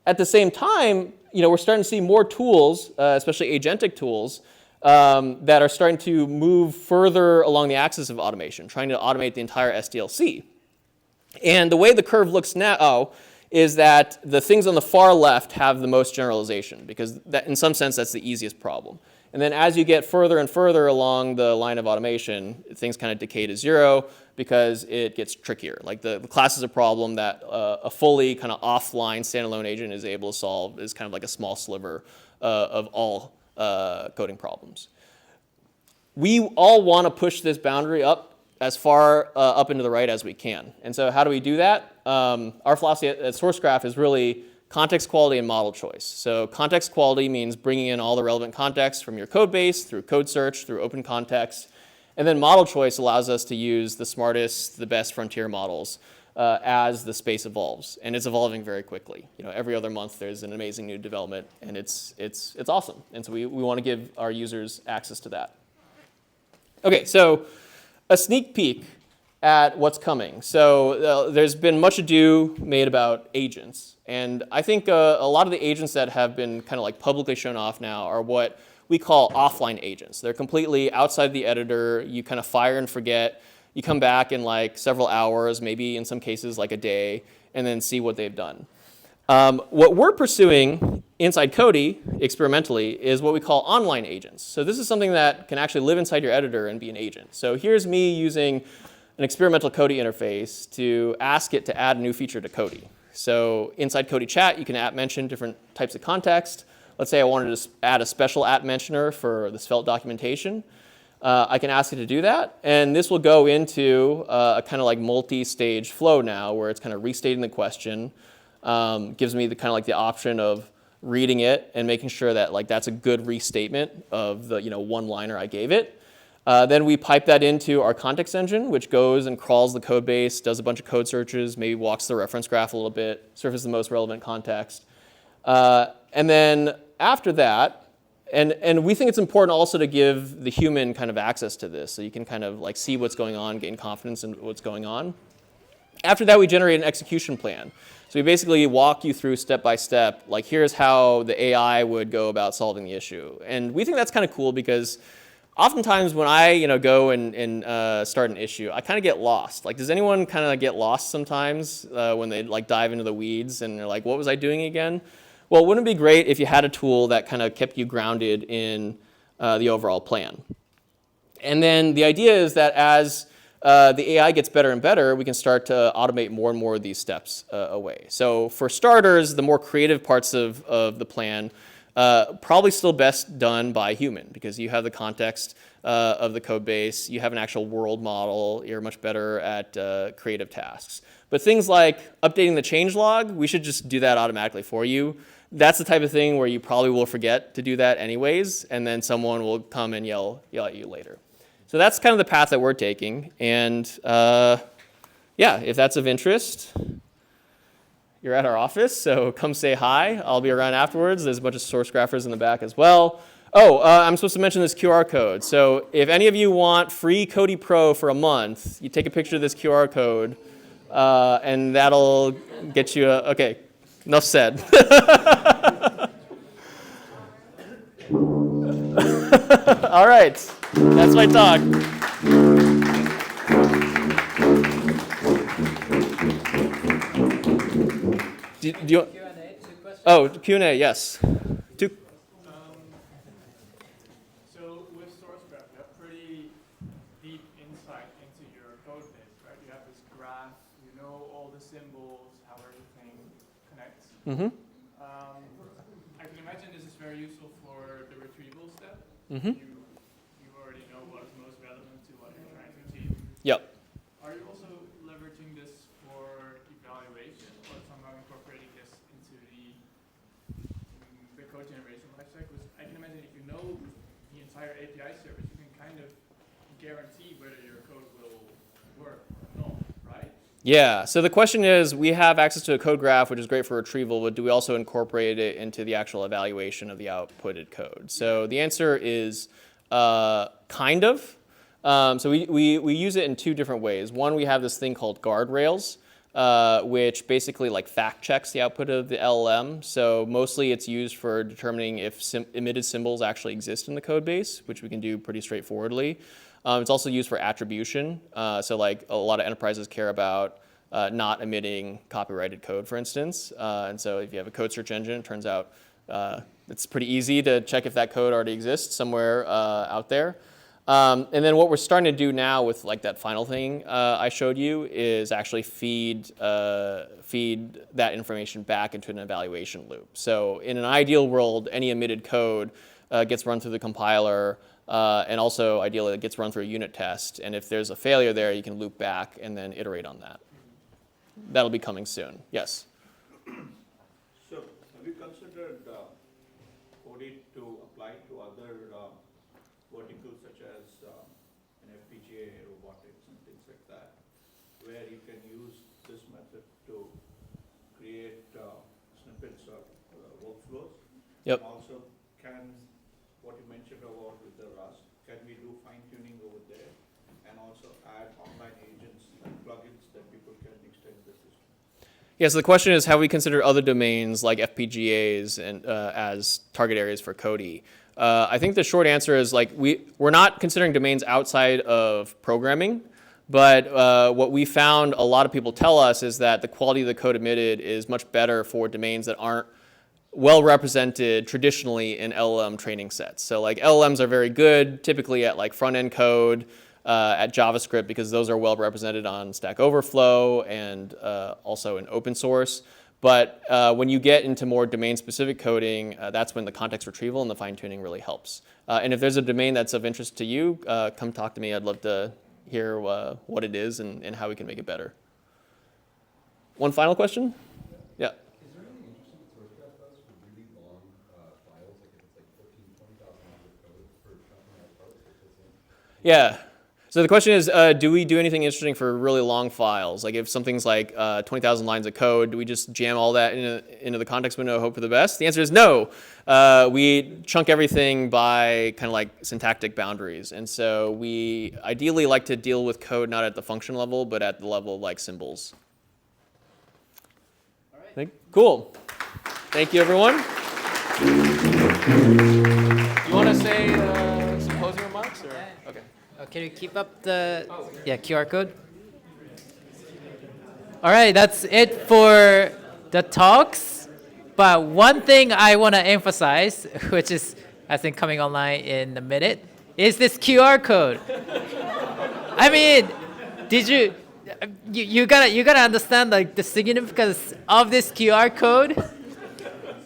At the same time, we're starting to see more tools, especially agentic tools, that are starting to move further along the axis of automation, trying to automate the entire SDLC. And the way the curve looks now is that the things on the far left have the most generalization, because that, in some sense, that's the easiest problem. And then as you get further and further along the line of automation, things kind of decay to zero because it gets trickier. Like the class is a problem that a fully kind of offline standalone agent is able to solve is kind of like a small sliver of all coding problems. We all want to push this boundary up as far up into the right as we can. And so how do we do that? Our philosophy at Sourcegraph is really context quality and model choice. So context quality means bringing in all the relevant context from your code base, through code search, through open context. And then model choice allows us to use the smartest, the best frontier models as the space evolves. And it's evolving very quickly. Every other month there's an amazing new development, and it's awesome. And so we want to give our users access to that. Okay, so a sneak peek at what's coming. So there's been much ado made about agents. And I think a lot of the agents that have been kind of like publicly shown off now are what we call offline agents. They're completely outside the editor. You kind of fire and forget. You come back in like several hours, maybe in some cases like a day, and then see what they've done. What we're pursuing inside Cody, experimentally, is what we call online agents. So this is something that can actually live inside your editor and be an agent. So here's me using an experimental Cody interface to ask it to add a new feature to Cody. So inside Cody chat, you can mention different types of context. Let's say I wanted to add a special mentioner for the svelte documentation. I can ask it to do that, and this will go into a kind of like multi-stage flow now, where it's kind of restating the question, gives me the kind of like the option of reading it and making sure that like that's a good restatement of the one-liner I gave it. Then we pipe that into our context engine, which goes and crawls the code base, does a bunch of code searches, maybe walks the reference graph a little bit, surfaces the most relevant context. And then after that, and we think it's important also to give the human kind of access to this, so you can kind of like see what's going on, gain confidence in what's going on. After that, we generate an execution plan. So we basically walk you through step by step, like here's how the AI would go about solving the issue. And we think that's kind of cool because oftentimes when I go and start an issue, I kind of get lost. Like, does anyone kind of get lost sometimes when they like dive into the weeds and they're like, what was I doing again? Well, wouldn't it be great if you had a tool that kind of kept you grounded in the overall plan? And then the idea is that as the AI gets better and better, we can start to automate more and more of these steps away. So for starters, the more creative parts of the plan probably still best done by human, because you have the context of the code base, you have an actual world model, you're much better at creative tasks. But things like updating the changelog, we should just do that automatically for you. That's the type of thing where you probably will forget to do that anyways, and then someone will come and yell at you later. So that's kind of the path that we're taking. And yeah, if that's of interest, you're at our office, so come say hi. I'll be around afterwards. There's a bunch of Sourcegraphers in the back as well. Oh, I'm supposed to mention this QR code. So if any of you want free Cody Pro for a month, you take a picture of this QR code, and that'll get you okay, enough said. All right, that's my talk. Do you, Q&A, 2 questions? oh, Q&A, yes. So with Sourcegraph, you have pretty deep insight into your code base, right? You have this graph, you know all the symbols, how everything connects. Mm-hmm. I can imagine this is very useful for the retrieval step. Mm-hmm. You already know what is most relevant to what you're trying to achieve. Yep. Are you also leveraging this for evaluation, or somehow incorporating this into the code generation lifecycle? Because I can imagine if you know the entire API service, you can kind of guarantee whether your code will work or not, right? Yeah, so the question is, we have access to a code graph, which is great for retrieval, but do we also incorporate it into the actual evaluation of the outputted code? So the answer is kind of. So we use it in 2 different ways. One, we have this thing called guardrails, which basically like fact checks the output of the LLM. So mostly it's used for determining if emitted symbols actually exist in the code base, which we can do pretty straightforwardly. It's also used for attribution. So like a lot of enterprises care about not emitting copyrighted code, for instance. And so if you have a code search engine, it turns out it's pretty easy to check if that code already exists somewhere out there. And then what we're starting to do now with like that final thing I showed you is actually feed that information back into an evaluation loop. So in an ideal world, any emitted code gets run through the compiler, and also ideally it gets run through a unit test. And if there's a failure there, you can loop back and then iterate on that. That'll be coming soon. Yes? So have you considered Cody to apply to other verticals such as an FPGA, robotics, and things like that, where you can use this method to create snippets of workflows? Yep. And also, what you mentioned about with the Rust, can we do fine-tuning over there and also add online agents and plugins that people can extend the system? Yeah, so the question is, have we considered other domains like FPGAs and as target areas for Cody? I think the short answer is like we're not considering domains outside of programming, But what we found a lot of people tell us is that the quality of the code emitted is much better for domains that aren't well represented traditionally in LLM training sets. So like LLMs are very good typically at like front end code, at JavaScript, because those are well represented on Stack Overflow and also in open source. But when you get into more domain-specific coding, that's when the context retrieval and the fine-tuning really helps. And if there's a domain that's of interest to you, come talk to me. I'd love to hear what it is and how we can make it better. One final question? Yeah. Is there anything interesting that Sourcegraph does for really long files, like if it's like 15, 20,000 lines of code for chunking out parts that fits in? Yeah. So the question is, do we do anything interesting for really long files? Like if something's like 20,000 lines of code, do we just jam all that into the context window, hope for the best? The answer is no. We chunk everything by kind of like syntactic boundaries. And so we ideally like to deal with code not at the function level, but at the level of like symbols. All right. Cool. Thank you, everyone. You want to say some closing remarks? Or? Okay. Can you keep up the QR code? All right, that's it for the talks. But one thing I want to emphasize, which is I think coming online in a minute, is this QR code. I mean, did you gotta understand like the significance of this QR code,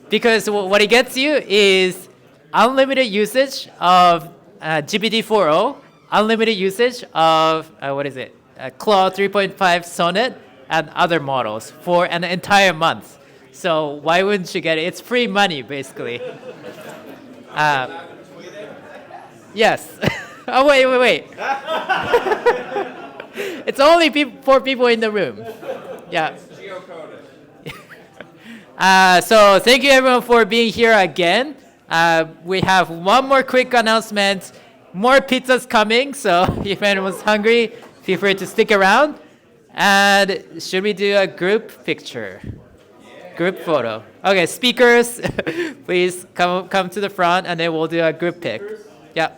because what it gets you is unlimited usage of GPT-4o. Unlimited usage of, Claude 3.5 Sonnet and other models for an entire month. So why wouldn't you get it? It's free money, basically. Yes. Oh, wait. It's only 4 people in the room. Yeah. So thank you everyone for being here again. We have one more quick announcement. More pizzas coming, so if anyone's hungry, feel free to stick around. And should we do a group picture? Group photo. Okay, speakers, please come to the front, and then we'll do a group pic. Yeah.